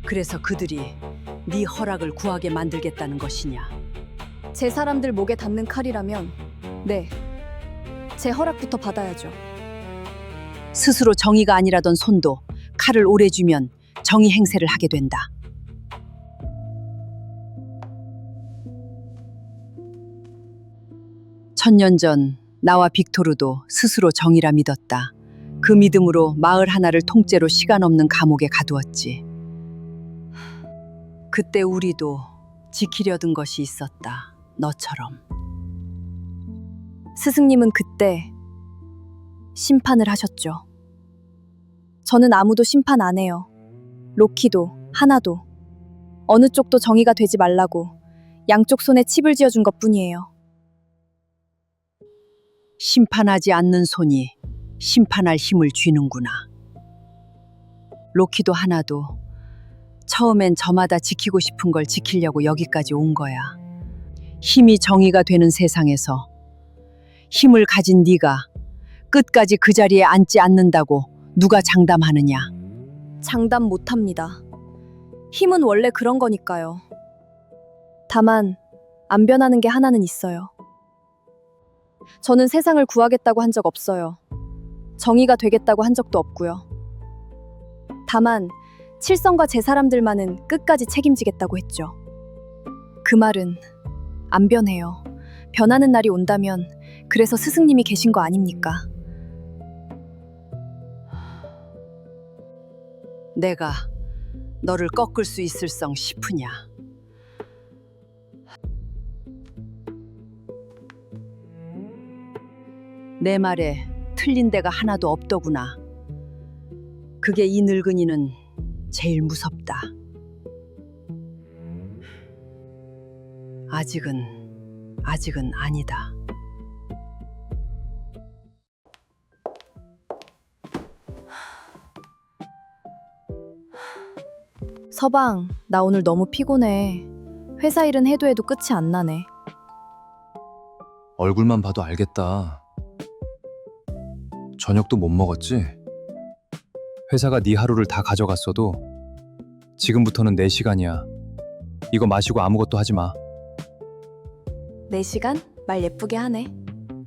그래서 그들이 네 허락을 구하게 만들겠다는 것이냐? 제 사람들 목에 닿는 칼이라면 네, 제 허락부터 받아야죠. 스스로 정의가 아니라던 손도 칼을 오래 쥐면 정의 행세를 하게 된다. 천년 전 나와 빅토르도 스스로 정의라 믿었다. 그 믿음으로 마을 하나를 통째로 시간 없는 감옥에 가두었지. 그때 우리도 지키려던 것이 있었다. 너처럼. 스승님은 그때 심판을 하셨죠. 저는 아무도 심판 안 해요. 로키도, 하나도. 어느 쪽도 정의가 되지 말라고 양쪽 손에 칩을 쥐어준 것뿐이에요. 심판하지 않는 손이 심판할 힘을 쥐는구나. 로키도 하나도 처음엔 저마다 지키고 싶은 걸 지키려고 여기까지 온 거야. 힘이 정의가 되는 세상에서 힘을 가진 네가 끝까지 그 자리에 앉지 않는다고 누가 장담하느냐? 장담 못합니다. 힘은 원래 그런 거니까요. 다만 안 변하는 게 하나는 있어요. 저는 세상을 구하겠다고 한 적 없어요. 정의가 되겠다고 한 적도 없고요. 다만 칠성과 제 사람들만은 끝까지 책임지겠다고 했죠. 그 말은 안 변해요. 변하는 날이 온다면 그래서 스승님이 계신 거 아닙니까? 내가 너를 꺾을 수 있을성 싶으냐? 내 말에 틀린 데가 하나도 없더구나. 그게 이 늙은이는 제일 무섭다. 아직은 아니다. 서방, 나 오늘 너무 피곤해. 회사 일은 해도 끝이 안 나네. 얼굴만 봐도 알겠다. 저녁도 못 먹었지? 회사가 네 하루를 다 가져갔어도 지금부터는 내 시간이야. 이거 마시고 아무것도 하지 마. 4시간? 말 예쁘게 하네.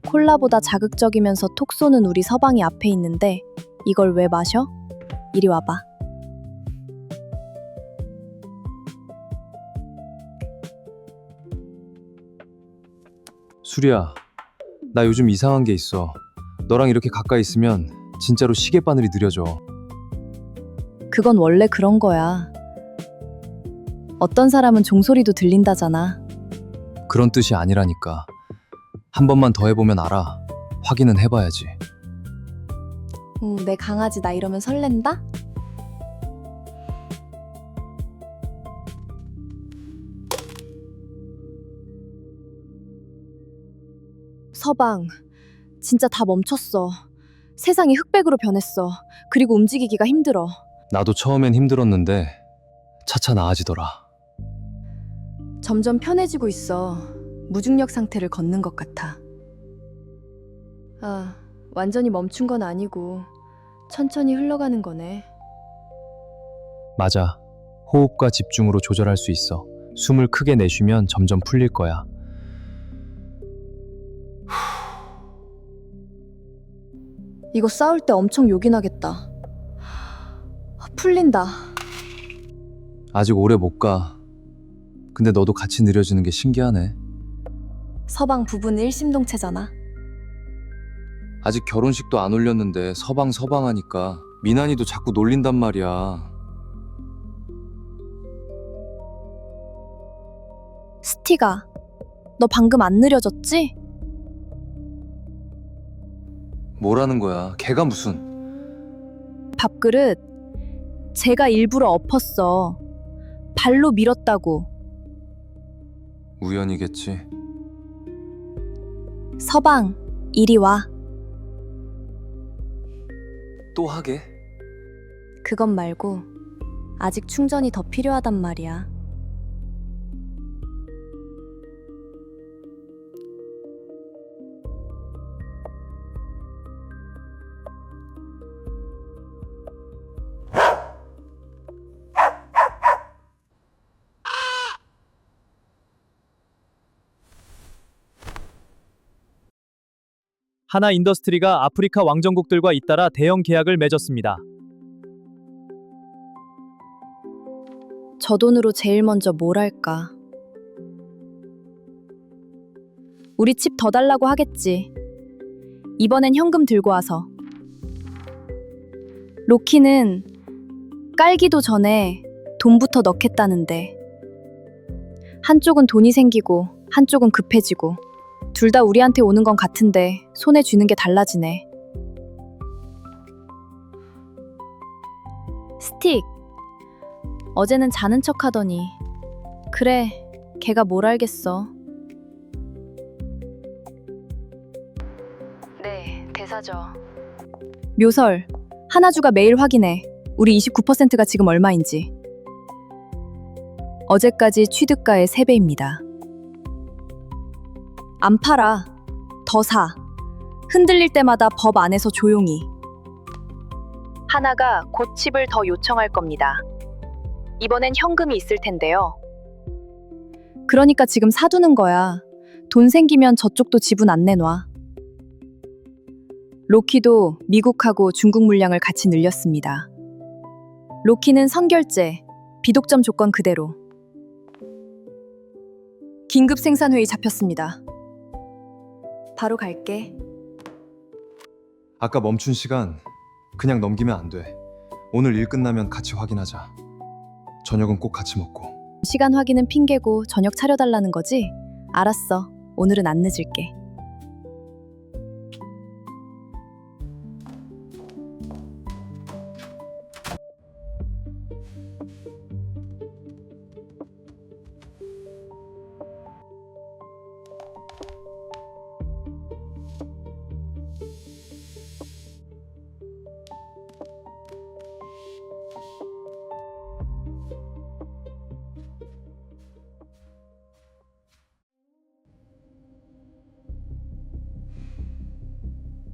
콜라보다 자극적이면서 톡 쏘는 우리 서방이 앞에 있는데 이걸 왜 마셔? 이리 와봐. 수리야, 나 요즘 이상한 게 있어. 너랑 이렇게 가까이 있으면 진짜로 시계바늘이 느려져. 그건 원래 그런 거야. 어떤 사람은 종소리도 들린다잖아. 그런 뜻이 아니라니까. 한 번만 더 해보면 알아. 확인은 해봐야지. 내 강아지 나 이러면 설렌다? 서방, 진짜 다 멈췄어. 세상이 흑백으로 변했어. 그리고 움직이기가 힘들어. 나도 처음엔 힘들었는데 차차 나아지더라. 점점 편해지고 있어. 무중력 상태를 걷는 것 같아. 아, 완전히 멈춘 건 아니고 천천히 흘러가는 거네. 맞아. 호흡과 집중으로 조절할 수 있어. 숨을 크게 내쉬면 점점 풀릴 거야. 이거 싸울 때 엄청 욕이 나겠다. 풀린다. 아직 오래 못 가. 근데 너도 같이 느려지는 게 신기하네. 서방 부부는 일심동체잖아. 아직 결혼식도 안 올렸는데 서방 하니까 미나니도 자꾸 놀린단 말이야. 스티가, 너 방금 안 느려졌지? 뭐라는 거야? 걔가 무슨... 밥그릇, 제가 일부러 엎었어. 발로 밀었다고. 우연이겠지. 서방, 이리 와. 또 하게? 그것 말고 아직 충전이 더 필요하단 말이야. 하나 인더스트리가 아프리카 왕정국들과 잇따라 대형 계약을 맺었습니다. 저 돈으로 제일 먼저 뭘 할까? 우리 칩 더 달라고 하겠지. 이번엔 현금 들고 와서. 로키는 깔기도 전에 돈부터 넣겠다는데. 한쪽은 돈이 생기고 한쪽은 급해지고. 둘 다 우리한테 오는 건 같은데 손에 쥐는 게 달라지네. 스틱, 어제는 자는 척 하더니. 그래, 걔가 뭘 알겠어. 네, 대사죠. 묘설, 하나주가 매일 확인해. 우리 29%가 지금 얼마인지. 어제까지 취득가의 3배입니다. 안 팔아. 더 사. 흔들릴 때마다 법 안에서 조용히. 하나가 곧 칩을 더 요청할 겁니다. 이번엔 현금이 있을 텐데요. 그러니까 지금 사두는 거야. 돈 생기면 저쪽도 지분 안 내놔. 로키도 미국하고 중국 물량을 같이 늘렸습니다. 로키는 선결제, 비독점 조건 그대로. 긴급 생산회의 잡혔습니다. 바로 갈게. 아까 멈춘 시간 그냥 넘기면 안 돼. 오늘 일 끝나면 같이 확인하자. 저녁은 꼭 같이 먹고. 시간 확인은 핑계고 저녁 차려달라는 거지? 알았어. 오늘은 안 늦을게.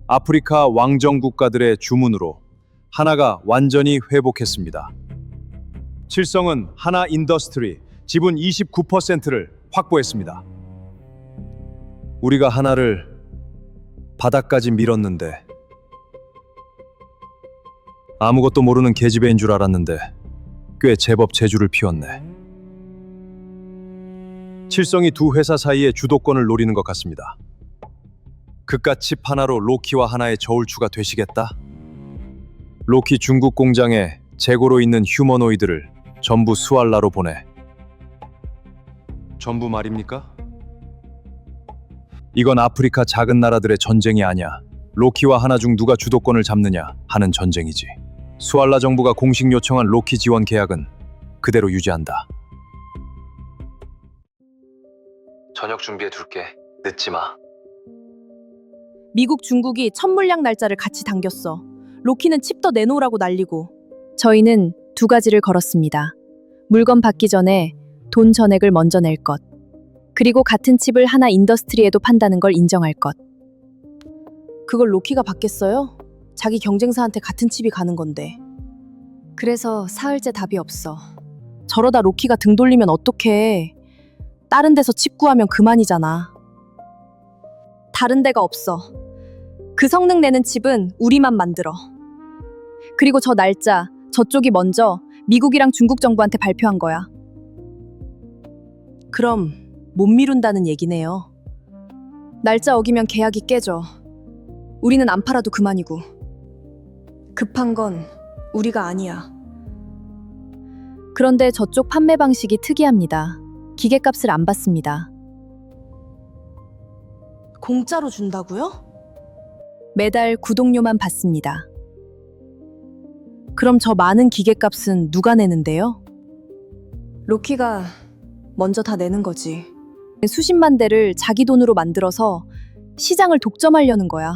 아프리카 왕정 국가들의 주문으로 하나가 완전히 회복했습니다. 칠성은 하나 인더스트리 지분 29%를 확보했습니다. 우리가 하나를 바닥까지 밀었는데 아무것도 모르는 계집애인 줄 알았는데 꽤 제법 재주를 피웠네. 칠성이 두 회사 사이의 주도권을 노리는 것 같습니다. 그깟 칩 하나로 로키와 하나의 저울추가 되시겠다? 로키 중국 공장에 재고로 있는 휴머노이드를 전부 수알라로 보내. 전부 말입니까? 이건 아프리카 작은 나라들의 전쟁이 아니야. 로키와 하나 중 누가 주도권을 잡느냐 하는 전쟁이지. 수알라 정부가 공식 요청한 로키 지원 계약은 그대로 유지한다. 저녁 준비해 둘게. 늦지 마. 미국, 중국이 첫 물량 날짜를 같이 당겼어. 로키는 칩 더 내놓으라고 난리고. 저희는 두 가지를 걸었습니다. 물건 받기 전에 돈 전액을 먼저 낼 것. 그리고 같은 칩을 하나 인더스트리에도 판다는 걸 인정할 것. 그걸 로키가 받겠어요? 자기 경쟁사한테 같은 칩이 가는 건데. 그래서 사흘째 답이 없어. 저러다 로키가 등 돌리면 어떡해. 다른 데서 칩 구하면 그만이잖아. 다른 데가 없어. 그 성능 내는 칩은 우리만 만들어. 그리고 저 날짜, 저쪽이 먼저 미국이랑 중국 정부한테 발표한 거야. 그럼 못 미룬다는 얘기네요. 날짜 어기면 계약이 깨져. 우리는 안 팔아도 그만이고. 급한 건 우리가 아니야. 그런데 저쪽 판매 방식이 특이합니다. 기계값을 안 받습니다. 공짜로 준다고요? 매달 구독료만 받습니다. 그럼 저 많은 기계값은 누가 내는데요? 로키가 먼저 다 내는 거지. 수십만 대를 자기 돈으로 만들어서 시장을 독점하려는 거야.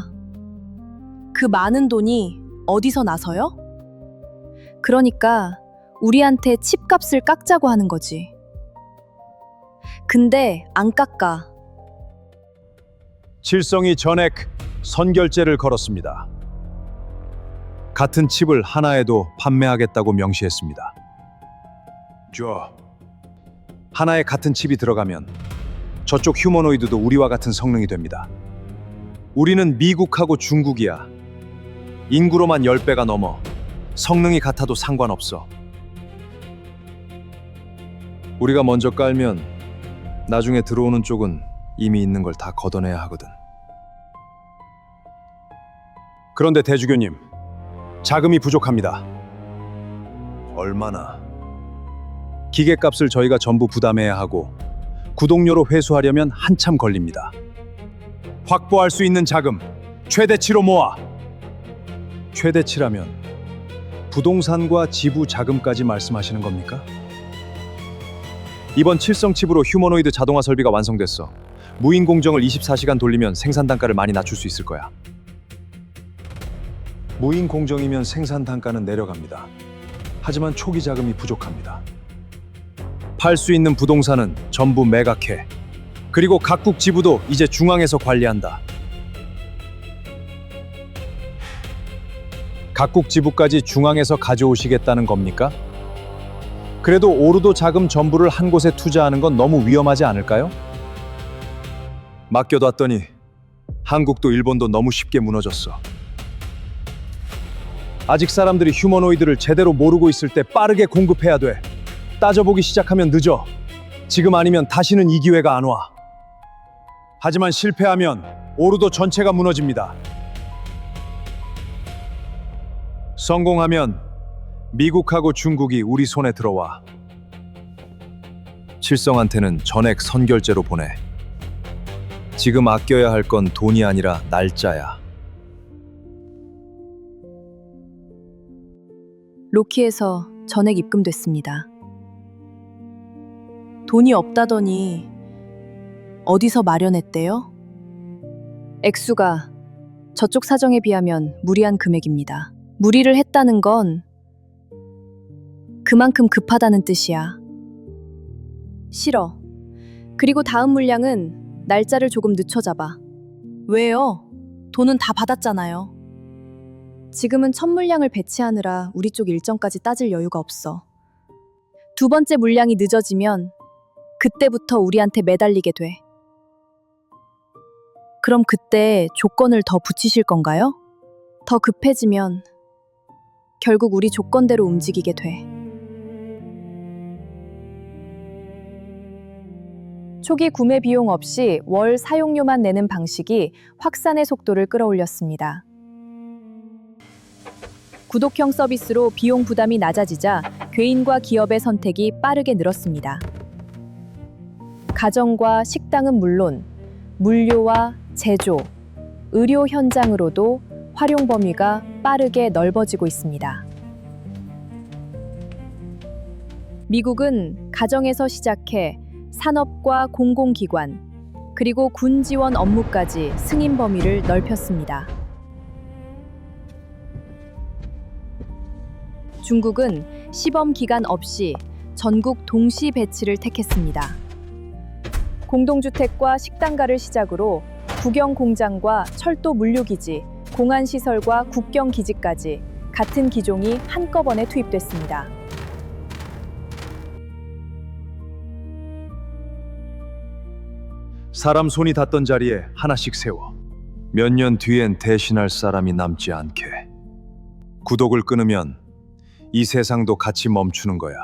그 많은 돈이 어디서 나서요? 그러니까 우리한테 칩값을 깎자고 하는 거지. 근데 안 깎아. 칠성이 전액 선결제를 걸었습니다. 같은 칩을 하나에도 판매하겠다고 명시했습니다. 하나에 같은 칩이 들어가면 저쪽 휴머노이드도 우리와 같은 성능이 됩니다. 우리는 미국하고 중국이야. 인구로만 10배가 넘어. 성능이 같아도 상관없어. 우리가 먼저 깔면 나중에 들어오는 쪽은 이미 있는 걸 다 걷어내야 하거든. 그런데 대주교님, 자금이 부족합니다. 얼마나? 기계값을 저희가 전부 부담해야 하고 구독료로 회수하려면 한참 걸립니다. 확보할 수 있는 자금 최대치로 모아. 최대치라면 부동산과 지부 자금까지 말씀하시는 겁니까? 이번 칠성 칩으로 휴머노이드 자동화 설비가 완성됐어. 무인 공정을 24시간 돌리면 생산 단가를 많이 낮출 수 있을 거야. 무인 공정이면 생산 단가는 내려갑니다. 하지만 초기 자금이 부족합니다. 팔 수 있는 부동산은 전부 매각해. 그리고 각국 지부도 이제 중앙에서 관리한다. 각국 지부까지 중앙에서 가져오시겠다는 겁니까? 그래도 오르도 자금 전부를 한 곳에 투자하는 건 너무 위험하지 않을까요? 맡겨뒀더니 한국도 일본도 너무 쉽게 무너졌어. 아직 사람들이 휴머노이드를 제대로 모르고 있을 때 빠르게 공급해야 돼. 따져보기 시작하면 늦어. 지금 아니면 다시는 이 기회가 안 와. 하지만 실패하면 오르도 전체가 무너집니다. 성공하면 미국하고 중국이 우리 손에 들어와. 칠성한테는 전액 선결제로 보내. 지금 아껴야 할 건 돈이 아니라 날짜야. 로키에서 전액 입금됐습니다. 돈이 없다더니 어디서 마련했대요? 액수가 저쪽 사정에 비하면 무리한 금액입니다. 무리를 했다는 건 그만큼 급하다는 뜻이야. 싫어. 그리고 다음 물량은 날짜를 조금 늦춰 잡아. 왜요? 돈은 다 받았잖아요. 지금은 첫 물량을 배치하느라 우리 쪽 일정까지 따질 여유가 없어. 두 번째 물량이 늦어지면 그때부터 우리한테 매달리게 돼. 그럼 그때 조건을 더 붙이실 건가요? 더 급해지면 결국 우리 조건대로 움직이게 돼. 초기 구매 비용 없이 월 사용료만 내는 방식이 확산의 속도를 끌어올렸습니다. 구독형 서비스로 비용 부담이 낮아지자 개인과 기업의 선택이 빠르게 늘었습니다. 가정과 식당은 물론 물류와 제조, 의료 현장으로도 활용 범위가 빠르게 넓어지고 있습니다. 미국은 가정에서 시작해 산업과 공공기관, 그리고 군 지원 업무까지 승인 범위를 넓혔습니다. 중국은 시범 기간 없이 전국 동시 배치를 택했습니다. 공동주택과 식당가를 시작으로 국영 공장과 철도 물류기지, 공안시설과 국경기지까지 같은 기종이 한꺼번에 투입됐습니다. 사람 손이 닿던 자리에 하나씩 세워. 몇 년 뒤엔 대신할 사람이 남지 않게. 구독을 끊으면 이 세상도 같이 멈추는 거야.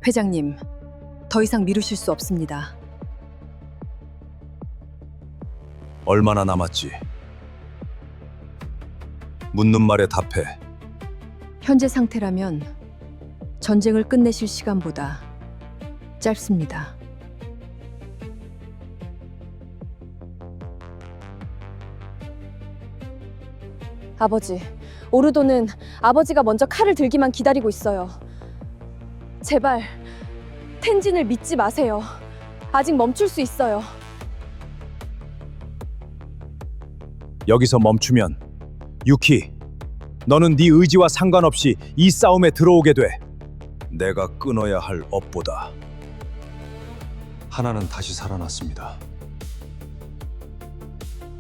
회장님, 더 이상 미루실 수 없습니다. 얼마나 남았지? 묻는 말에 답해. 현재 상태라면 전쟁을 끝내실 시간보다 짧습니다. 아버지, 오르도는 아버지가 먼저 칼을 들기만 기다리고 있어요. 제발 텐진을 믿지 마세요. 아직 멈출 수 있어요. 여기서 멈추면 유키, 너는 네 의지와 상관없이 이 싸움에 들어오게 돼. 내가 끊어야 할 업보다 하나는 다시 살아났습니다.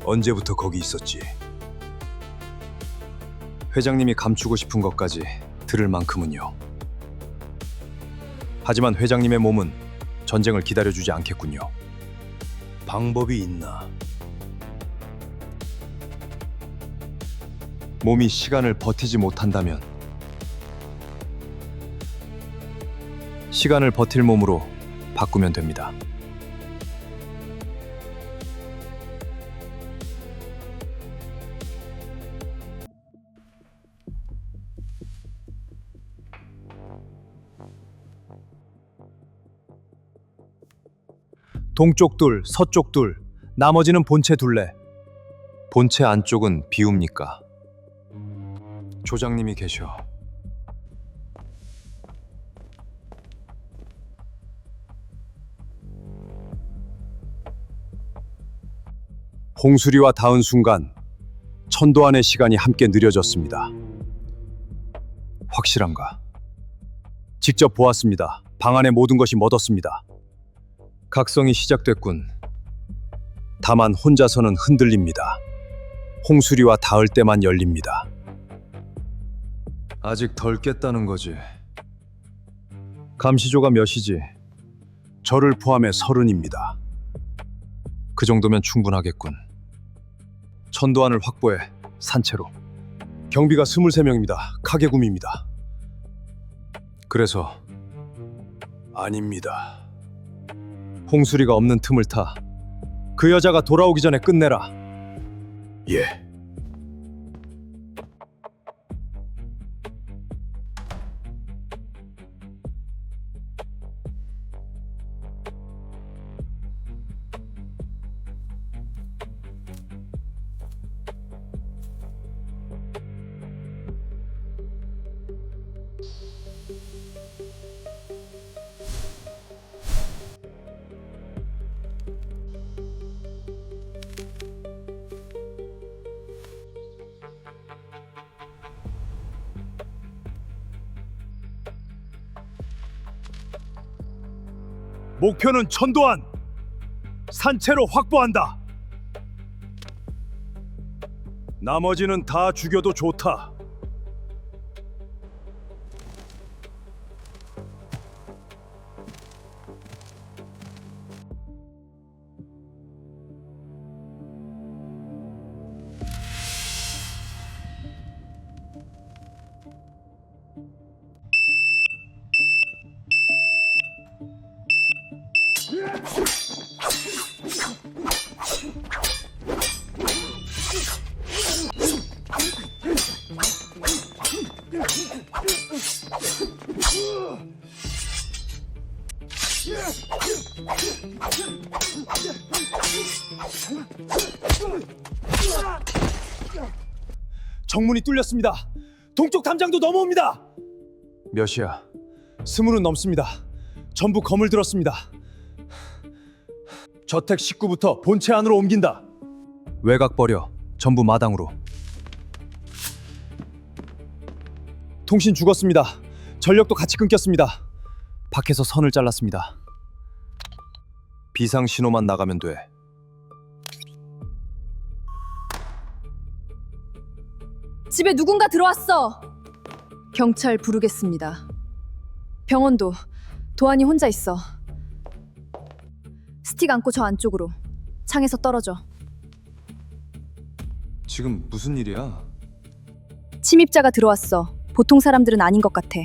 언제부터 거기 있었지? 회장님이 감추고 싶은 것까지 들을 만큼은요. 하지만 회장님의 몸은 전쟁을 기다려주지 않겠군요. 방법이 있나? 몸이 시간을 버티지 못한다면 시간을 버틸 몸으로 바꾸면 됩니다. 동쪽 둘, 서쪽 둘, 나머지는 본체 둘래. 본체 안쪽은 비웁니까? 조장님이 계셔. 홍수리와 닿은 순간 천도안의 시간이 함께 느려졌습니다. 확실한가? 직접 보았습니다. 방 안의 모든 것이 멎었습니다. 각성이 시작됐군. 다만 혼자서는 흔들립니다. 홍수리와 닿을 때만 열립니다. 아직 덜 깼다는 거지. 감시조가 몇이지? 저를 포함해 30입니다. 그 정도면 충분하겠군. 천도안을 확보해 산채로. 경비가 23명입니다. 카게구미입니다. 그래서 아닙니다. 홍수리가 없는 틈을 타 그 여자가 돌아오기 전에 끝내라. 예. 목표는 천도안! 산채로 확보한다! 나머지는 다 죽여도 좋다. 정문이 뚫렸습니다. 동쪽 담장도 넘어옵니다. 몇이야? 20은 넘습니다. 전부 검을 들었습니다. 저택 식구부터 본체 안으로 옮긴다. 외곽 버려. 전부 마당으로. 통신 죽었습니다. 전력도 같이 끊겼습니다. 밖에서 선을 잘랐습니다. 비상 신호만 나가면 돼. 집에 누군가 들어왔어. 경찰 부르겠습니다. 병원도 도안이 혼자 있어. 스틱 안고 저 안쪽으로. 창에서 떨어져. 지금 무슨 일이야? 침입자가 들어왔어. 보통 사람들은 아닌 것 같아.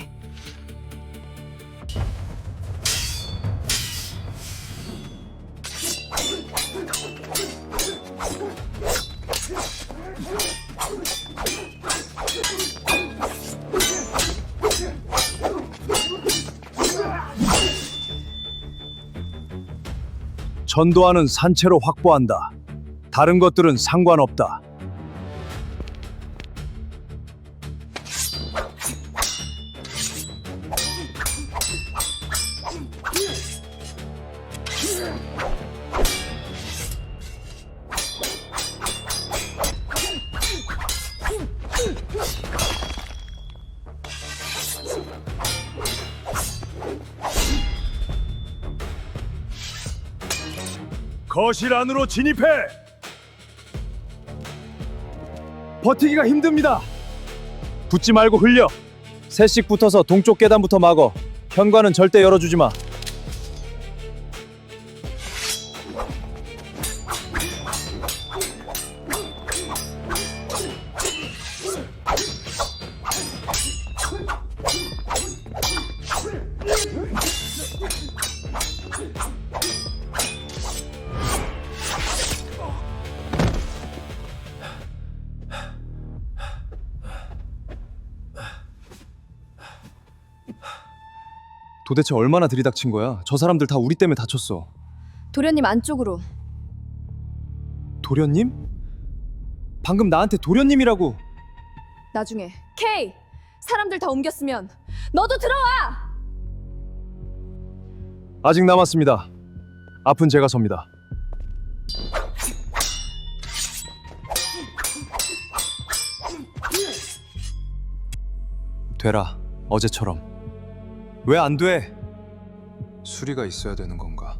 전도안은 산채로 확보한다. 다른 것들은 상관없다. 거실 안으로 진입해! 버티기가 힘듭니다. 붙지 말고 흘려. 셋씩 붙어서 동쪽 계단부터 막어. 현관은 절대 열어주지 마. 도대체 얼마나 들이닥친 거야? 저 사람들 다 우리 때문에 다쳤어. 도련님 안쪽으로. 도련님? 방금 나한테 도련님이라고. 나중에. K! 사람들 다 옮겼으면 너도 들어와! 아직 남았습니다. 앞은 제가 섭니다. 되라, 어제처럼. 왜 안 돼? 수리가 있어야 되는 건가?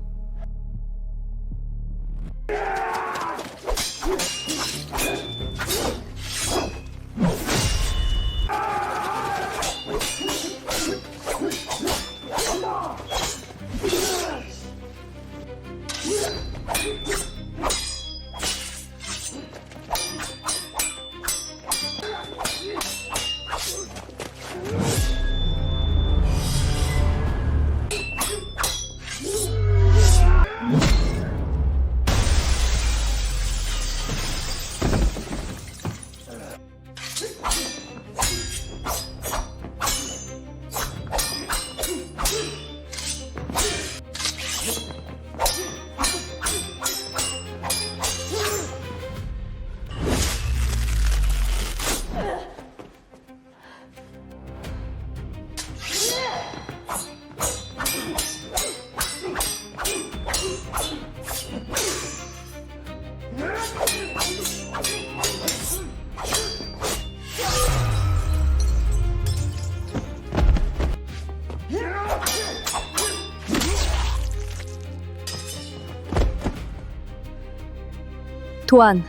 도안,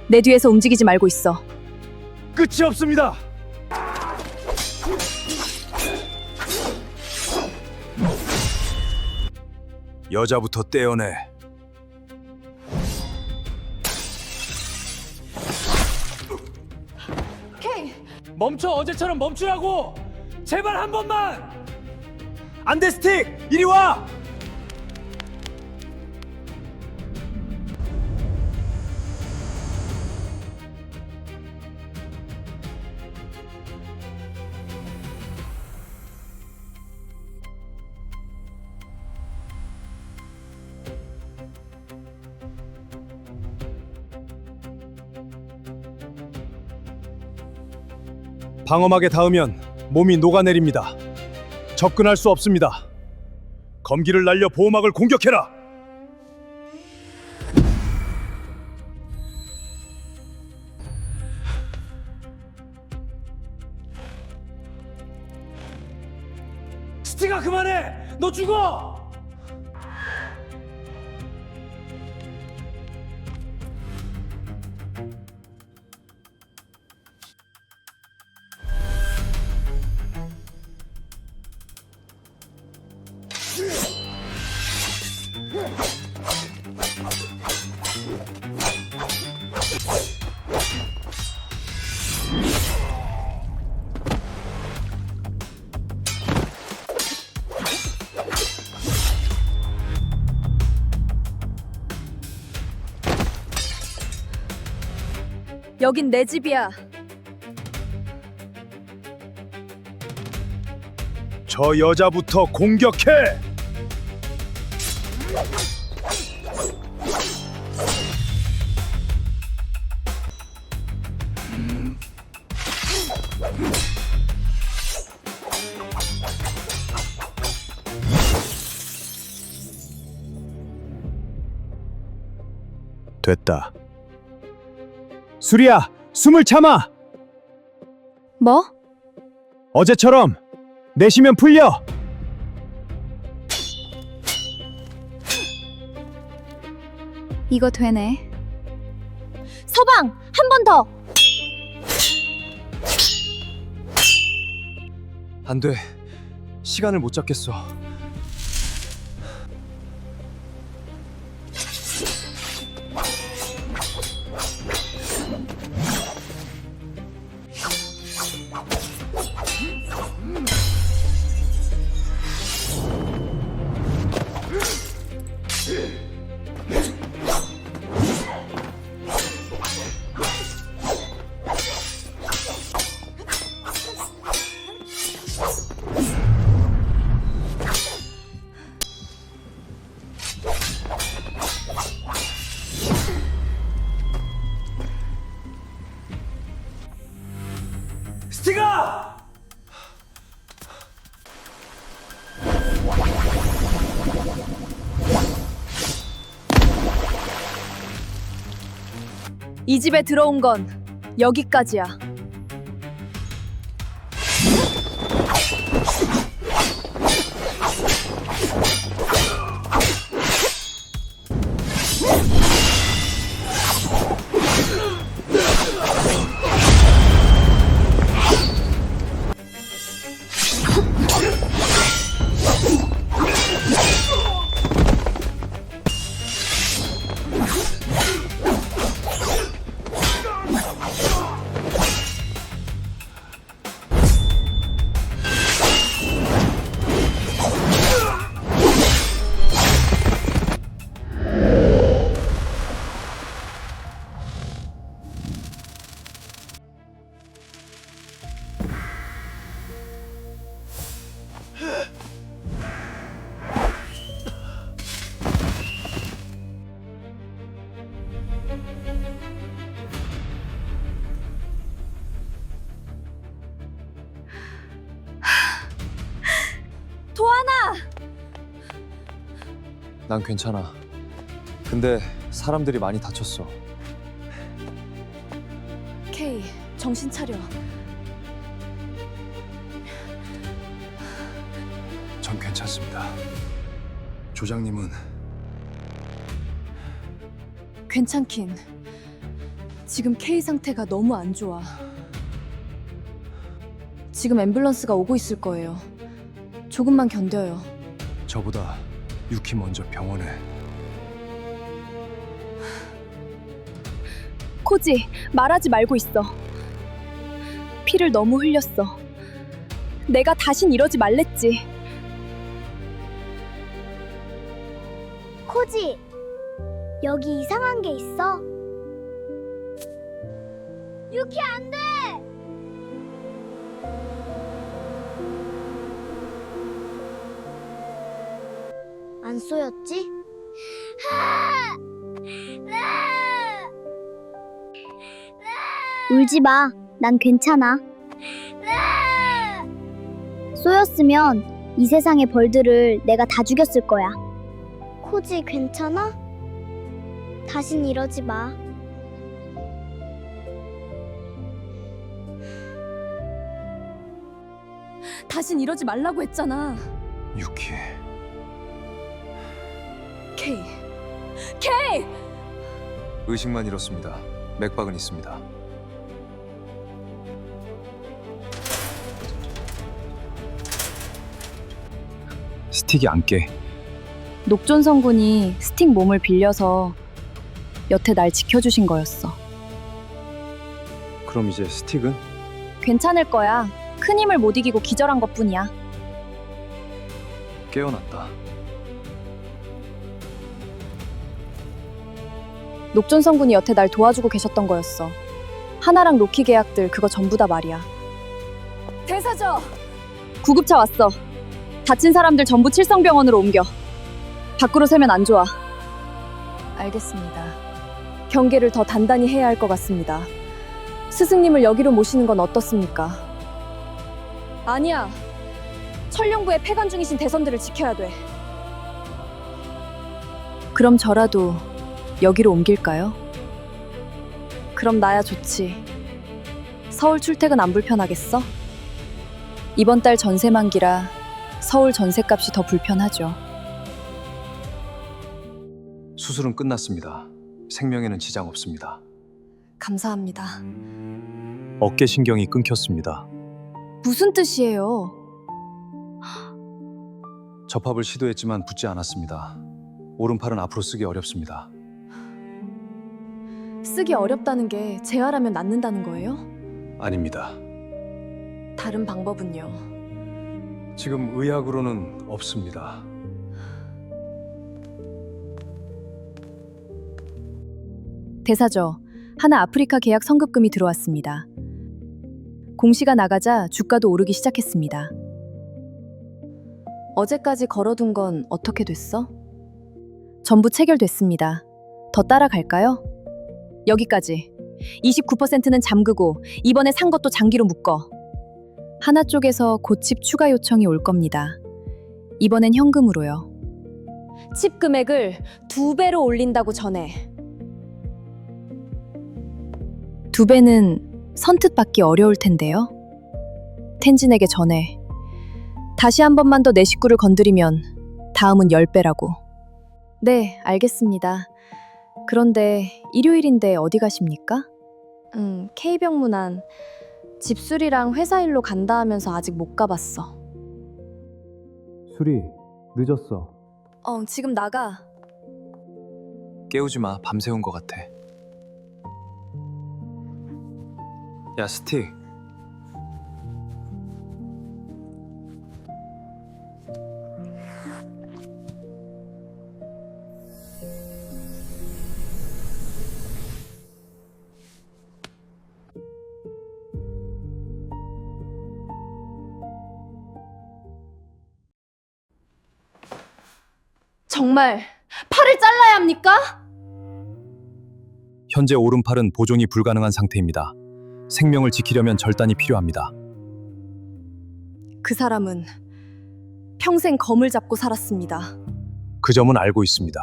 내 뒤에서 움직이지 말고 있어. 끝이 없습니다. 여자부터 떼어내. 멈춰. 어제처럼 멈추라고. 제발 한 번만. 안 돼, 스틱. 이리 와. 방어막에 닿으면 몸이 녹아내립니다. 접근할 수 없습니다. 검기를 날려 보호막을 공격해라. 스티가 그만해! 너 죽어! 여긴 내 집이야. 저 여자부터 공격해. 됐다. 수리야, 숨을 참아. 뭐? 어제처럼 내쉬면 풀려. 이거 되네. 서방, 한 번 더. 안 돼. 시간을 못 잡겠어. 스티가! 이 집에 들어온 건 여기까지야. 난 괜찮아. 근데 사람들이 많이 다쳤어. 케이, 정신 차려. 전 괜찮습니다. 조장님은 괜찮긴. 지금 케이 상태가 너무 안 좋아. 지금 앰뷸런스가 오고 있을 거예요. 조금만 견뎌요. 저보다 유키 먼저 병원에. 코지, 말하지 말고 있어. 피를 너무 흘렸어. 내가 다신 이러지 말랬지. 코지, 여기 이상한 게 있어. 유키 안 돼! 안 쏘였지? 울지 마. 난 괜찮아. 쏘였으면 이 세상의 벌들을 내가 다 죽였을 거야. 코지 괜찮아? 다신 이러지 마. 다신 이러지 말라고 했잖아. 유키. 케이. 케이! 의식만 잃었습니다. 맥박은 있습니다. 스틱이 안 깨. 녹존성 군이 스틱 몸을 빌려서 여태 날 지켜주신 거였어. 그럼 이제 스틱은? 괜찮을 거야. 큰 힘을 못 이기고 기절한 것뿐이야. 깨어났다. 녹존성 군이 여태 날 도와주고 계셨던 거였어. 하나랑 로키 계약들 그거 전부 다 말이야. 대사저! 구급차 왔어. 다친 사람들 전부 칠성병원으로 옮겨. 밖으로 세면 안 좋아. 알겠습니다. 경계를 더 단단히 해야 할 것 같습니다. 스승님을 여기로 모시는 건 어떻습니까? 아니야. 천룡부의 폐관 중이신 대선들을 지켜야 돼. 그럼 저라도 여기로 옮길까요? 그럼 나야 좋지. 서울 출퇴근 안 불편하겠어? 이번 달 전세 만기라 서울 전세값이 더 불편하죠. 수술은 끝났습니다. 생명에는 지장 없습니다. 감사합니다. 어깨 신경이 끊겼습니다. 무슨 뜻이에요? 접합을 시도했지만 붙지 않았습니다. 오른팔은 앞으로 쓰기 어렵습니다. 쓰기 어렵다는 게 재활하면 낫는다는 거예요? 아닙니다. 다른 방법은요? 지금 의학으로는 없습니다. 대사저, 하나 아프리카 계약 성급금이 들어왔습니다. 공시가 나가자 주가도 오르기 시작했습니다. 어제까지 걸어둔 건 어떻게 됐어? 전부 체결됐습니다. 더 따라갈까요? 여기까지. 29%는 잠그고 이번에 산 것도 장기로 묶어. 하나 쪽에서 고칩 추가 요청이 올 겁니다. 이번엔 현금으로요. 칩 금액을 2배로 올린다고 전해. 2배는 선뜻 받기 어려울 텐데요. 텐진에게 전해. 다시 한 번만 더 내 식구를 건드리면 다음은 10배라고. 네, 알겠습니다. 그런데 일요일인데 어디 가십니까? K병문안. 집술이랑 회사 일로 간다 하면서 아직 못 가봤어. 수리, 늦었어. 지금 나가. 깨우지 마. 밤새운 것 같아. 야, 스틱. 정말 팔을 잘라야 합니까? 현재 오른팔은 보존이 불가능한 상태입니다. 생명을 지키려면 절단이 필요합니다. 그 사람은 평생 검을 잡고 살았습니다. 그 점은 알고 있습니다.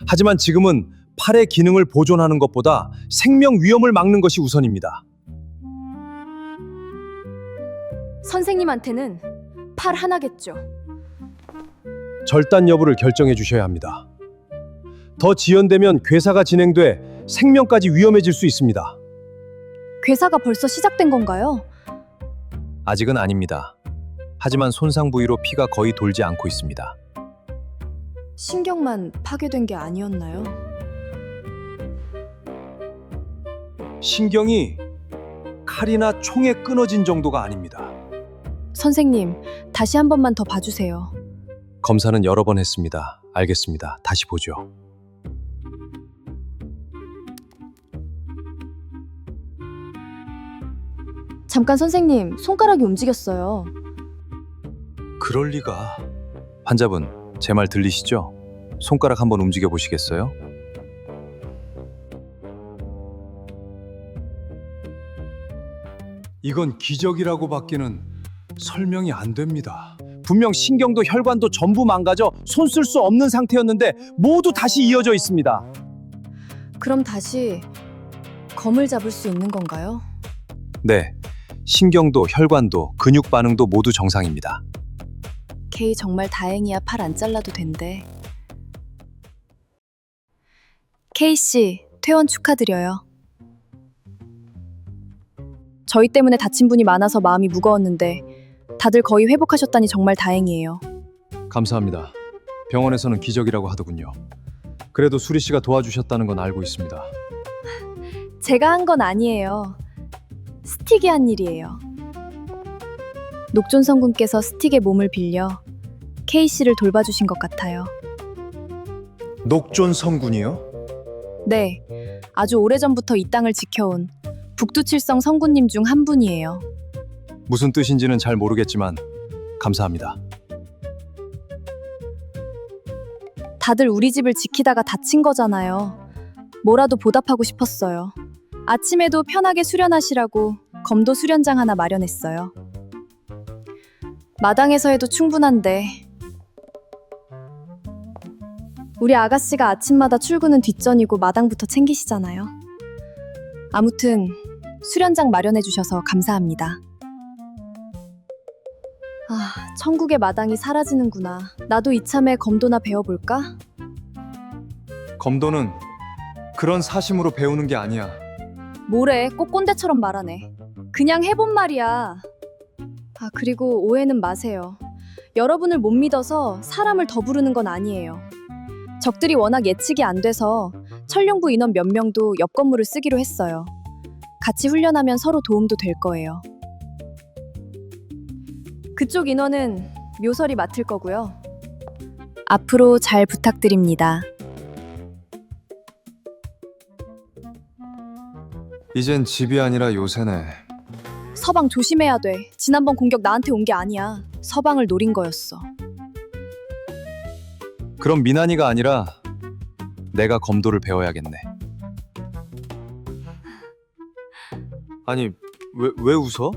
하지만 지금은 팔의 기능을 보존하는 것보다 생명 위험을 막는 것이 우선입니다. 선생님한테는 팔 하나겠죠. 절단 여부를 결정해 주셔야 합니다. 더 지연되면 괴사가 진행돼 생명까지 위험해질 수 있습니다. 괴사가 벌써 시작된 건가요? 아직은 아닙니다. 하지만 손상 부위로 피가 거의 돌지 않고 있습니다. 신경만 파괴된 게 아니었나요? 신경이 칼이나 총에 끊어진 정도가 아닙니다. 선생님, 다시 한 번만 더 봐주세요. 검사는 여러 번 했습니다. 알겠습니다. 다시 보죠. 잠깐 선생님, 손가락이 움직였어요. 그럴 리가. 환자분, 제 말 들리시죠? 손가락 한번 움직여 보시겠어요? 이건 기적이라고 밖에는 설명이 안 됩니다. 분명 신경도 혈관도 전부 망가져 손 쓸 수 없는 상태였는데 모두 다시 이어져 있습니다. 그럼 다시 검을 잡을 수 있는 건가요? 네, 신경도 혈관도 근육 반응도 모두 정상입니다. 케이 정말 다행이야. 팔 안 잘라도 된대. 케이 씨, 퇴원 축하드려요. 저희 때문에 다친 분이 많아서 마음이 무거웠는데 다들 거의 회복하셨다니 정말 다행이에요. 감사합니다. 병원에서는 기적이라고 하더군요. 그래도 수리 씨가 도와주셨다는 건 알고 있습니다. 제가 한 건 아니에요. 스틱이 한 일이에요. 녹존성 군께서 스틱의 몸을 빌려 케이 씨를 돌봐주신 것 같아요. 녹존 성군이요? 네, 아주 오래전부터 이 땅을 지켜온 북두칠성 성군님 중 한 분이에요. 무슨 뜻인지는 잘 모르겠지만 감사합니다. 다들 우리 집을 지키다가 다친 거잖아요. 뭐라도 보답하고 싶었어요. 아침에도 편하게 수련하시라고 검도 수련장 하나 마련했어요. 마당에서 해도 충분한데 우리 아가씨가 아침마다 출근은 뒷전이고 마당부터 챙기시잖아요. 아무튼 수련장 마련해 주셔서 감사합니다. 아, 천국의 마당이 사라지는구나. 나도 이참에 검도나 배워볼까? 검도는 그런 사심으로 배우는 게 아니야. 뭐래, 꼭 꼰대처럼 말하네. 그냥 해본 말이야. 아, 그리고 오해는 마세요. 여러분을 못 믿어서 사람을 더 부르는 건 아니에요. 적들이 워낙 예측이 안 돼서 천룡부 인원 몇 명도 옆 건물을 쓰기로 했어요. 같이 훈련하면 서로 도움도 될 거예요. 그쪽 인원은 묘설이 맡을 거고요. 앞으로 잘 부탁드립니다. 이젠 집이 아니라 요새네. 서방 조심해야 돼. 지난번 공격 나한테 온 게 아니야. 서방을 노린 거였어. 그럼 미나니가 아니라 내가 검도를 배워야겠네. 아니, 왜 웃어?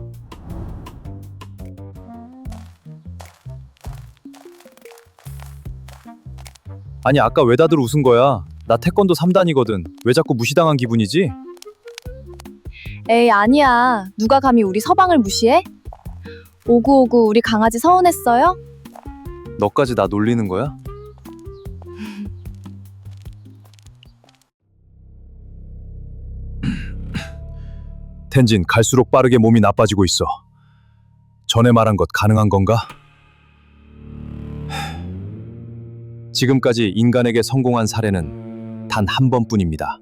아니, 아까 왜 다들 웃은 거야? 나 태권도 3단이거든. 왜 자꾸 무시당한 기분이지? 에이, 아니야. 누가 감히 우리 서방을 무시해? 오구오구 우리 강아지 서운했어요? 너까지 나 놀리는 거야? 텐진, 갈수록 빠르게 몸이 나빠지고 있어. 전에 말한 것 가능한 건가? 지금까지 인간에게 성공한 사례는 단 한 번뿐입니다.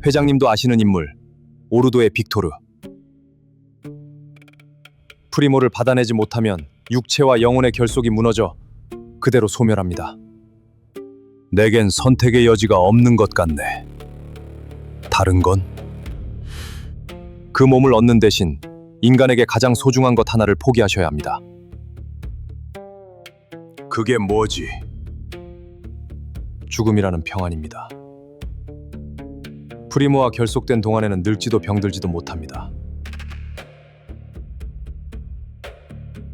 회장님도 아시는 인물, 오르도의 빅토르. 프리모를 받아내지 못하면 육체와 영혼의 결속이 무너져 그대로 소멸합니다. 내겐 선택의 여지가 없는 것 같네. 다른 건? 그 몸을 얻는 대신 인간에게 가장 소중한 것 하나를 포기하셔야 합니다. 그게 뭐지? 죽음이라는 평안입니다. 프리모와 결속된 동안에는 늙지도 병들지도 못합니다.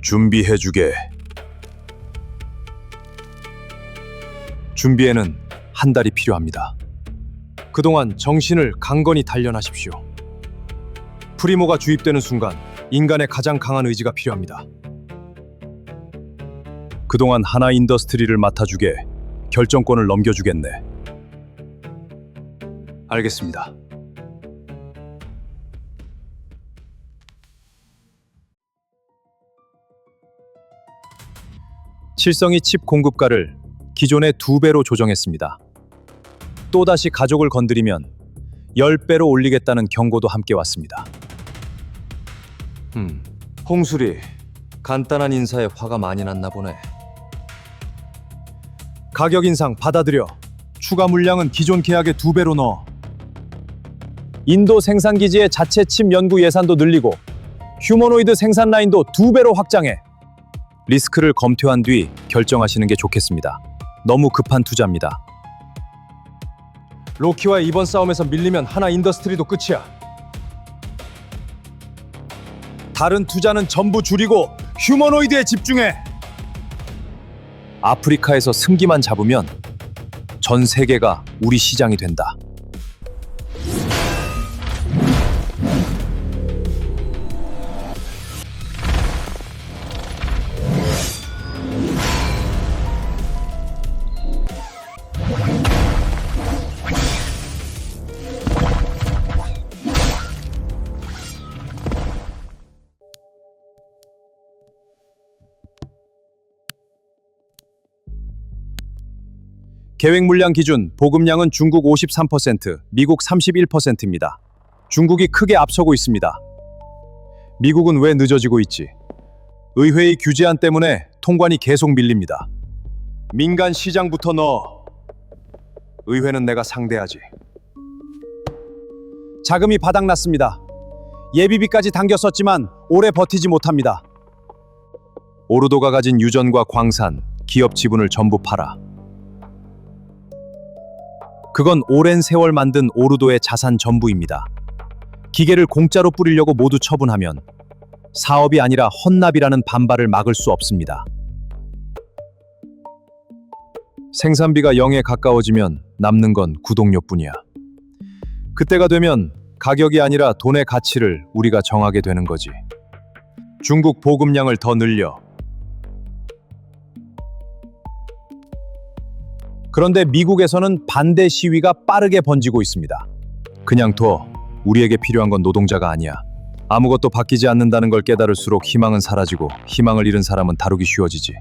준비해주게. 준비에는 한 달이 필요합니다. 그동안 정신을 강건히 단련하십시오. 프리모가 주입되는 순간 인간의 가장 강한 의지가 필요합니다. 그동안 하나 인더스트리를 맡아주게 결정권을 넘겨주겠네. 알겠습니다. 칠성이 칩 공급가를 기존의 2배로 조정했습니다. 또다시 가족을 건드리면 10배로 올리겠다는 경고도 함께 왔습니다. 홍수리, 간단한 인사에 화가 많이 났나 보네. 가격 인상 받아들여. 추가 물량은 기존 계약의 2배로 넣어. 인도 생산기지의 자체 칩 연구 예산도 늘리고 휴머노이드 생산 라인도 2배로 확장해. 리스크를 검토한 뒤 결정하시는 게 좋겠습니다. 너무 급한 투자입니다. 로키와의 이번 싸움에서 밀리면 하나 인더스트리도 끝이야. 다른 투자는 전부 줄이고 휴머노이드에 집중해. 아프리카에서 승기만 잡으면 전 세계가 우리 시장이 된다. 계획 물량 기준 보급량은 중국 53%, 미국 31%입니다. 중국이 크게 앞서고 있습니다. 미국은 왜 늦어지고 있지? 의회의 규제안 때문에 통관이 계속 밀립니다. 민간 시장부터 넣어. 의회는 내가 상대하지. 자금이 바닥났습니다. 예비비까지 당겨 썼지만 오래 버티지 못합니다. 오르도가 가진 유전과 광산, 기업 지분을 전부 팔아. 그건 오랜 세월 만든 오르도의 자산 전부입니다. 기계를 공짜로 뿌리려고 모두 처분하면 사업이 아니라 헌납이라는 반발을 막을 수 없습니다. 생산비가 0에 가까워지면 남는 건 구독료뿐이야. 그때가 되면 가격이 아니라 돈의 가치를 우리가 정하게 되는 거지. 중국 보급량을 더 늘려. 그런데 미국에서는 반대 시위가 빠르게 번지고 있습니다. 그냥 둬. 우리에게 필요한 건 노동자가 아니야. 아무것도 바뀌지 않는다는 걸 깨달을수록 희망은 사라지고 희망을 잃은 사람은 다루기 쉬워지지.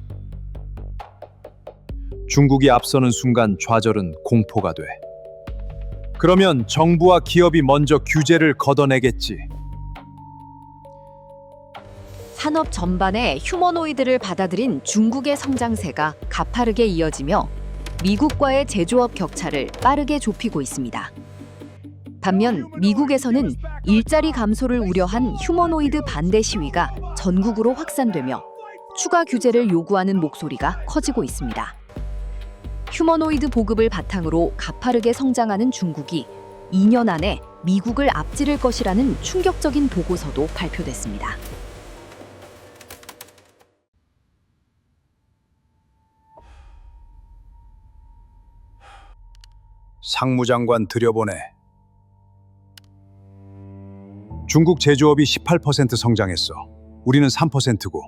중국이 앞서는 순간 좌절은 공포가 돼. 그러면 정부와 기업이 먼저 규제를 걷어내겠지. 산업 전반에 휴머노이드를 받아들인 중국의 성장세가 가파르게 이어지며 미국과의 제조업 격차를 빠르게 좁히고 있습니다. 반면 미국에서는 일자리 감소를 우려한 휴머노이드 반대 시위가 전국으로 확산되며 추가 규제를 요구하는 목소리가 커지고 있습니다. 휴머노이드 보급을 바탕으로 가파르게 성장하는 중국이 2년 안에 미국을 앞지를 것이라는 충격적인 보고서도 발표됐습니다. 상무장관 들여보내. 중국 제조업이 18% 성장했어. 우리는 3%고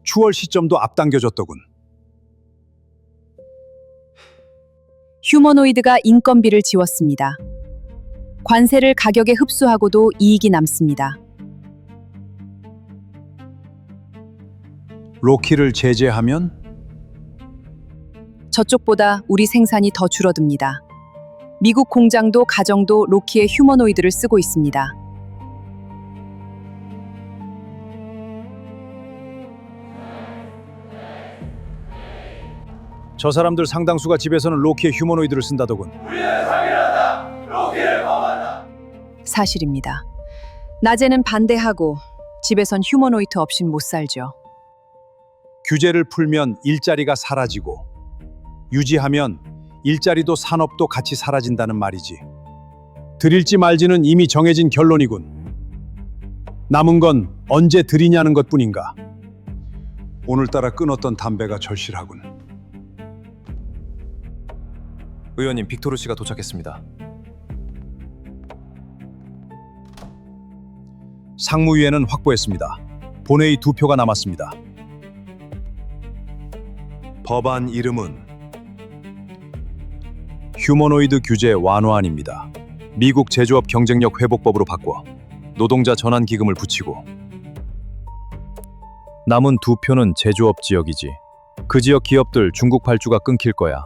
추월 시점도 앞당겨졌더군. 휴머노이드가 인건비를 지웠습니다. 관세를 가격에 흡수하고도 이익이 남습니다. 로키를 제재하면 저쪽보다 우리 생산이 더 줄어듭니다. 미국 공장도 가정도 로키의 휴머노이드를 쓰고 있습니다. 저 사람들 상당수가 집에서는 로키의 휴머노이드를 쓴다더군. 사실입니다. 낮에는 반대하고 집에선 휴머노이드 없인 못 살죠. 규제를 풀면 일자리가 사라지고 유지하면 일자리도 산업도 같이 사라진다는 말이지. 드릴지 말지는 이미 정해진 결론이군. 남은 건 언제 드리냐는 것뿐인가. 오늘따라 끊었던 담배가 절실하군. 의원님, 빅토르 씨가 도착했습니다. 상무위에는 확보했습니다. 본회의 2표가 남았습니다. 법안 이름은 휴머노이드 규제 완화안입니다. 미국 제조업 경쟁력 회복법으로 바꿔 노동자 전환 기금을 붙이고. 남은 2표는 제조업 지역이지. 그 지역 기업들 중국 발주가 끊길 거야.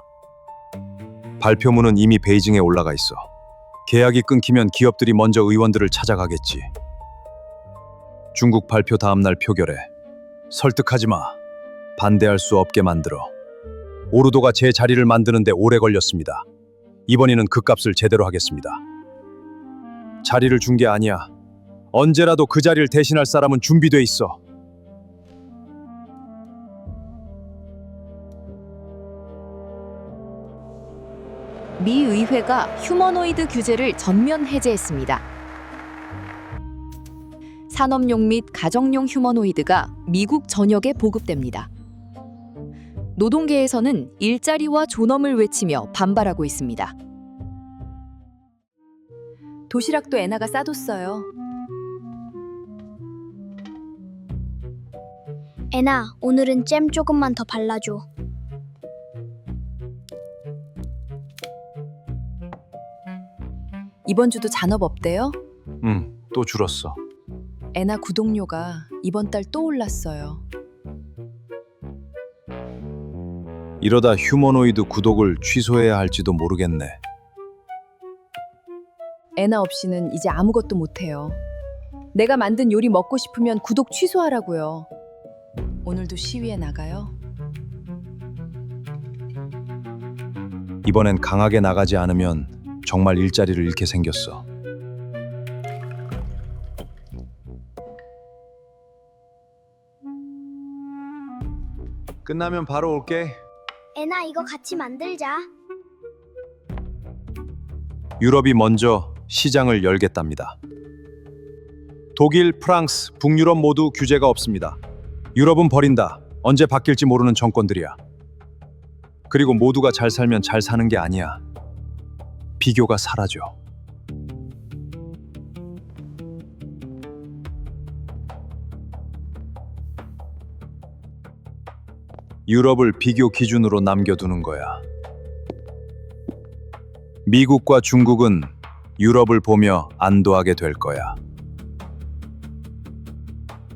발표문은 이미 베이징에 올라가 있어. 계약이 끊기면 기업들이 먼저 의원들을 찾아가겠지. 중국 발표 다음 날 표결해. 설득하지 마. 반대할 수 없게 만들어. 오르도가 제 자리를 만드는데 오래 걸렸습니다. 이번에는 그 값을 제대로 하겠습니다. 자리를 준 게 아니야. 언제라도 그 자리를 대신할 사람은 준비돼 있어. 미 의회가 휴머노이드 규제를 전면 해제했습니다. 산업용 및 가정용 휴머노이드가 미국 전역에 보급됩니다. 노동계에서는 일자리와 존엄을 외치며 반발하고 있습니다. 도시락도 애나가 싸뒀어요. 애나, 오늘은 잼 조금만 더 발라줘. 이번 주도 잔업 없대요? 또 줄었어. 애나 구독료가 이번 달 또 올랐어요. 이러다 휴머노이드 구독을 취소해야 할지도 모르겠네. 애나 없이는 이제 아무것도 못해요. 내가 만든 요리 먹고 싶으면 구독 취소하라고요. 오늘도 시위에 나가요? 이번엔 강하게 나가지 않으면 정말 일자리를 잃게 생겼어. 끝나면 바로 올게. 애나, 이거 같이 만들자. 유럽이 먼저 시장을 열겠답니다. 독일, 프랑스, 북유럽 모두 규제가 없습니다. 유럽은 버린다. 언제 바뀔지 모르는 정권들이야. 그리고 모두가 잘 살면 잘 사는 게 아니야. 비교가 사라져. 유럽을 비교 기준으로 남겨두는 거야. 미국과 중국은 유럽을 보며 안도하게 될 거야.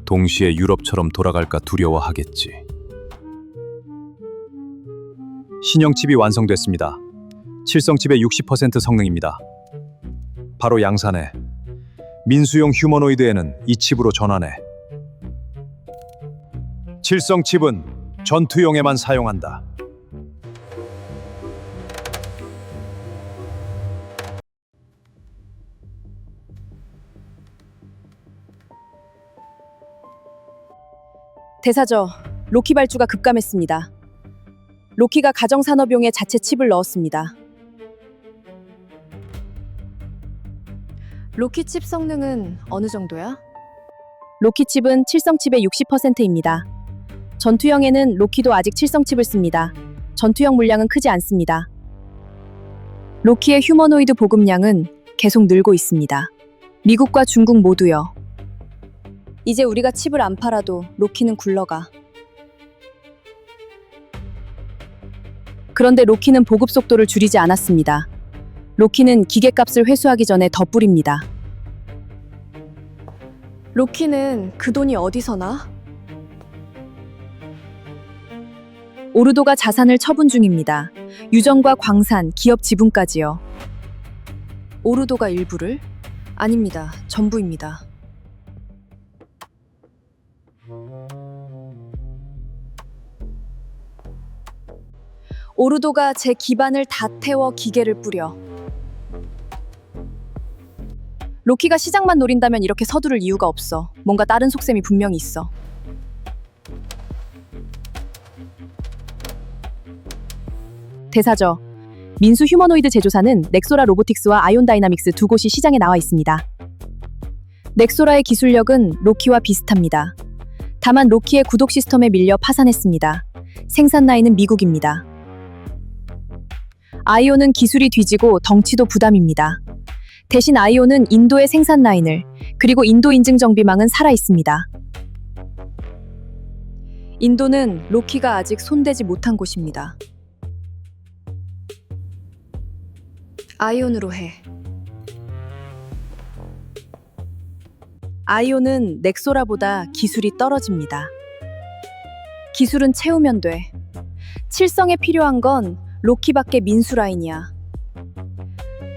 동시에 유럽처럼 돌아갈까 두려워하겠지. 신형칩이 완성됐습니다. 칠성칩의 60% 성능입니다. 바로 양산해. 민수용 휴머노이드에는 이 칩으로 전환해. 칠성칩은 전투용에만 사용한다. 대사저, 로키 발주가 급감했습니다. 로키가 가정산업용에 자체 칩을 넣었습니다. 로키 칩 성능은 어느 정도야? 로키 칩은 칠성칩의 60%입니다. 전투형에는 로키도 아직 칠성칩을 씁니다. 전투형 물량은 크지 않습니다. 로키의 휴머노이드 보급량은 계속 늘고 있습니다. 미국과 중국 모두요. 이제 우리가 칩을 안 팔아도 로키는 굴러가. 그런데 로키는 보급 속도를 줄이지 않았습니다. 로키는 기계값을 회수하기 전에 더 뿌립니다. 로키는 그 돈이 어디서 나? 오르도가 자산을 처분 중입니다. 유정과 광산, 기업 지분까지요. 오르도가 일부를? 아닙니다. 전부입니다. 오르도가 제 기반을 다 태워 기계를 뿌려. 로키가 시장만 노린다면 이렇게 서두를 이유가 없어. 뭔가 다른 속셈이 분명히 있어. 대사저, 민수 휴머노이드 제조사는 넥소라 로보틱스와 아이온 다이나믹스 두 곳이 시장에 나와 있습니다. 넥소라의 기술력은 로키와 비슷합니다. 다만 로키의 구독 시스템에 밀려 파산했습니다. 생산 라인은 미국입니다. 아이온은 기술이 뒤지고 덩치도 부담입니다. 대신 아이온은 인도의 생산 라인을, 그리고 인도 인증 정비망은 살아 있습니다. 인도는 로키가 아직 손대지 못한 곳입니다. 아이온으로 해. 아이온은 넥소라보다 기술이 떨어집니다. 기술은 채우면 돼. 칠성에 필요한 건 로키밖에 민수 라인이야.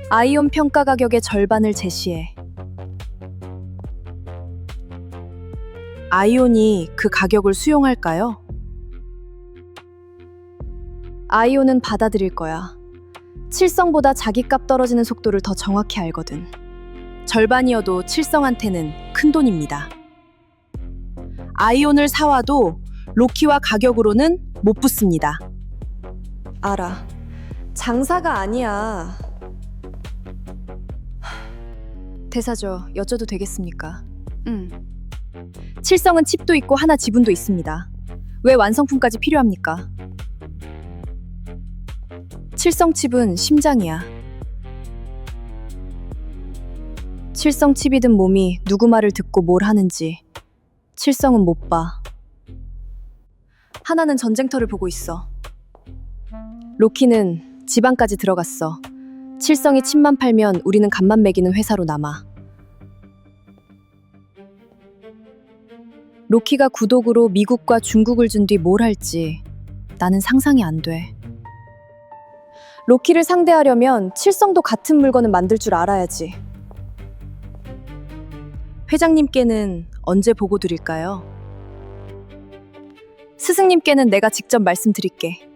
아이온 평가 가격의 절반을 제시해. 아이온이 그 가격을 수용할까요? 아이온은 받아들일 거야. 칠성보다 자기값 떨어지는 속도를 더 정확히 알거든. 절반이어도 칠성한테는 큰 돈입니다. 아이온을 사와도 로키와 가격으로는 못 붙습니다. 알아. 장사가 아니야. 대사저, 여쭤도 되겠습니까? 칠성은 칩도 있고 하나 지분도 있습니다. 왜 완성품까지 필요합니까? 칠성 칩은 심장이야. 칠성 칩이 든 몸이 누구 말을 듣고 뭘 하는지 칠성은 못 봐. 하나는 전쟁터를 보고 있어. 로키는 지방까지 들어갔어. 칠성이 칩만 팔면 우리는 값만 매기는 회사로 남아. 로키가 구독으로 미국과 중국을 준 뒤 뭘 할지 나는 상상이 안 돼. 로키를 상대하려면 칠성도 같은 물건을 만들 줄 알아야지. 회장님께는 언제 보고 드릴까요? 스승님께는 내가 직접 말씀드릴게.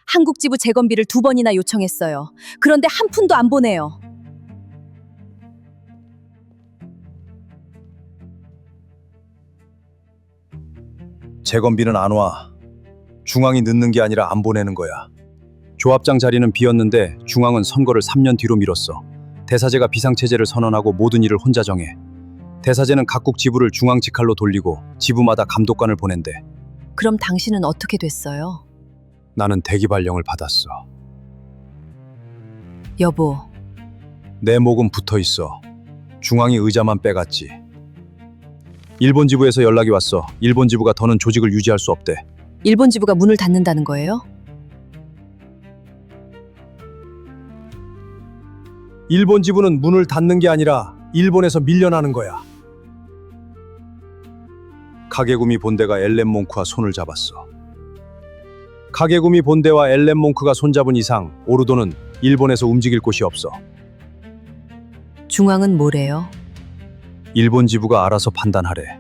한국 지부 재건비를 2번이나 요청했어요. 그런데 한 푼도 안 보내요. 재건비는 안 와. 중앙이 늦는 게 아니라 안 보내는 거야. 조합장 자리는 비었는데 중앙은 선거를 3년 뒤로 미뤘어. 대사제가 비상체제를 선언하고 모든 일을 혼자 정해. 대사제는 각국 지부를 중앙 직할로 돌리고 지부마다 감독관을 보낸대. 그럼 당신은 어떻게 됐어요? 나는 대기발령을 받았어. 여보, 내 목은 붙어 있어. 중앙이 의자만 빼갔지. 일본 지부에서 연락이 왔어. 일본 지부가 더는 조직을 유지할 수 없대. 일본 지부가 문을 닫는다는 거예요? 일본 지부는 문을 닫는 게 아니라 일본에서 밀려나는 거야. 카게구미 본대가 엘렌몽크와 손을 잡았어. 카게구미 본대와 엘렌몽크가 손잡은 이상 오르도는 일본에서 움직일 곳이 없어. 중앙은 뭐래요? 일본 지부가 알아서 판단하래.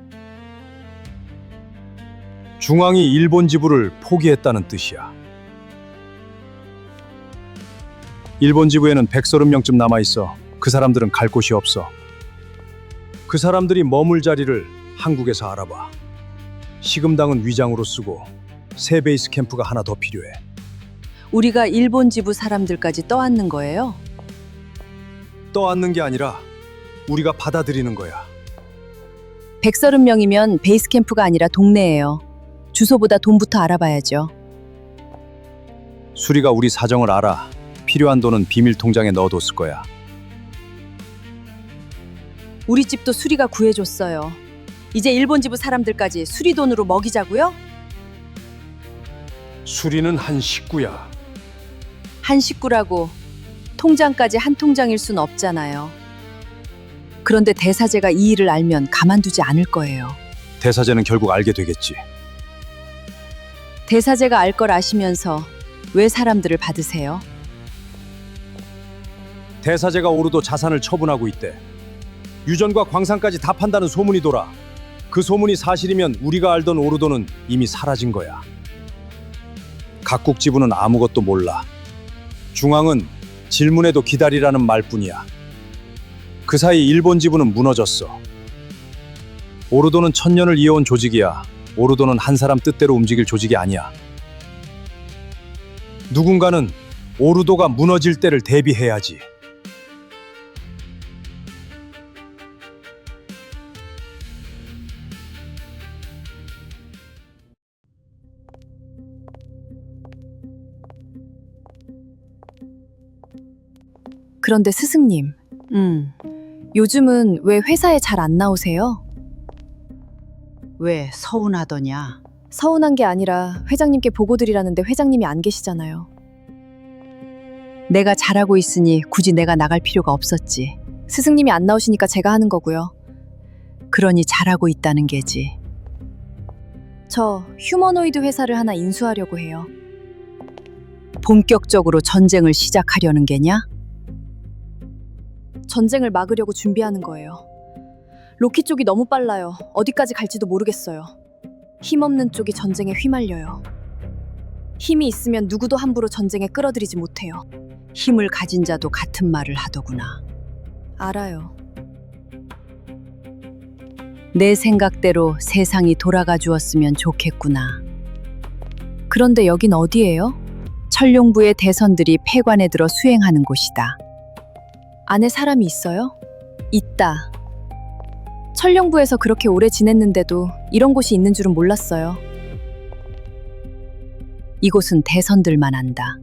중앙이 일본 지부를 포기했다는 뜻이야. 일본 지부에는 130명쯤 남아있어. 그 사람들은 갈 곳이 없어. 그 사람들이 머물 자리를 한국에서 알아봐. 시금당은 위장으로 쓰고 새 베이스 캠프가 하나 더 필요해. 우리가 일본 지부 사람들까지 떠안는 거예요? 떠안는 게 아니라 우리가 받아들이는 거야. 130명이면 베이스 캠프가 아니라 동네예요. 주소보다 돈부터 알아봐야죠. 수리가 우리 사정을 알아. 필요한 돈은 비밀 통장에 넣어뒀을 거야. 우리 집도 수리가 구해줬어요. 이제 일본 지부 사람들까지 수리 돈으로 먹이자고요? 수리는 한 식구야. 한 식구라고 통장까지 한 통장일 순 없잖아요. 그런데 대사제가 이 일을 알면 가만두지 않을 거예요. 대사제는 결국 알게 되겠지. 대사제가 알 걸 아시면서 왜 사람들을 받으세요? 대사제가 오르도 자산을 처분하고 있대. 유전과 광산까지 다 판다는 소문이 돌아. 그 소문이 사실이면 우리가 알던 오르도는 이미 사라진 거야. 각국 지부는 아무것도 몰라. 중앙은 질문해도 기다리라는 말뿐이야. 그 사이 일본 지부는 무너졌어. 오르도는 1000년을 이어온 조직이야. 오르도는 한 사람 뜻대로 움직일 조직이 아니야. 누군가는 오르도가 무너질 때를 대비해야지. 그런데 스승님, 요즘은 왜 회사에 잘 안 나오세요? 왜 서운하더냐? 서운한 게 아니라 회장님께 보고 드리라는데 회장님이 안 계시잖아요. 내가 잘하고 있으니 굳이 내가 나갈 필요가 없었지. 스승님이 안 나오시니까 제가 하는 거고요. 그러니 잘하고 있다는 게지. 저 휴머노이드 회사를 하나 인수하려고 해요. 본격적으로 전쟁을 시작하려는 게냐? 전쟁을 막으려고 준비하는 거예요. 로키 쪽이 너무 빨라요. 어디까지 갈지도 모르겠어요. 힘없는 쪽이 전쟁에 휘말려요. 힘이 있으면 누구도 함부로 전쟁에 끌어들이지 못해요. 힘을 가진 자도 같은 말을 하더구나. 알아요. 내 생각대로 세상이 돌아가 주었으면 좋겠구나. 그런데 여긴 어디예요? 천룡부의 대선들이 폐관에 들어 수행하는 곳이다. 안에 사람이 있어요? 있다. 천령부에서 그렇게 오래 지냈는데도 이런 곳이 있는 줄은 몰랐어요. 이곳은 대선들만 안다.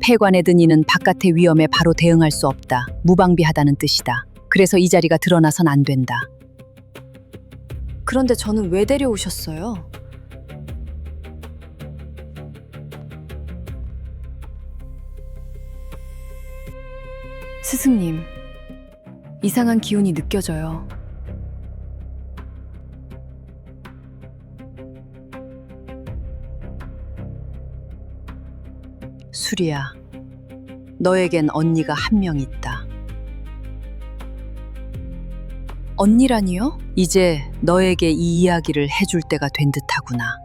폐관에 든 이는 바깥의 위험에 바로 대응할 수 없다. 무방비하다는 뜻이다. 그래서 이 자리가 드러나선 안 된다. 그런데 저는 왜 데려오셨어요? 스승님, 이상한 기운이 느껴져요. 수리야, 너에겐 언니가 한 명 있다. 언니라니요? 이제 너에게 이 이야기를 해줄 때가 된 듯하구나.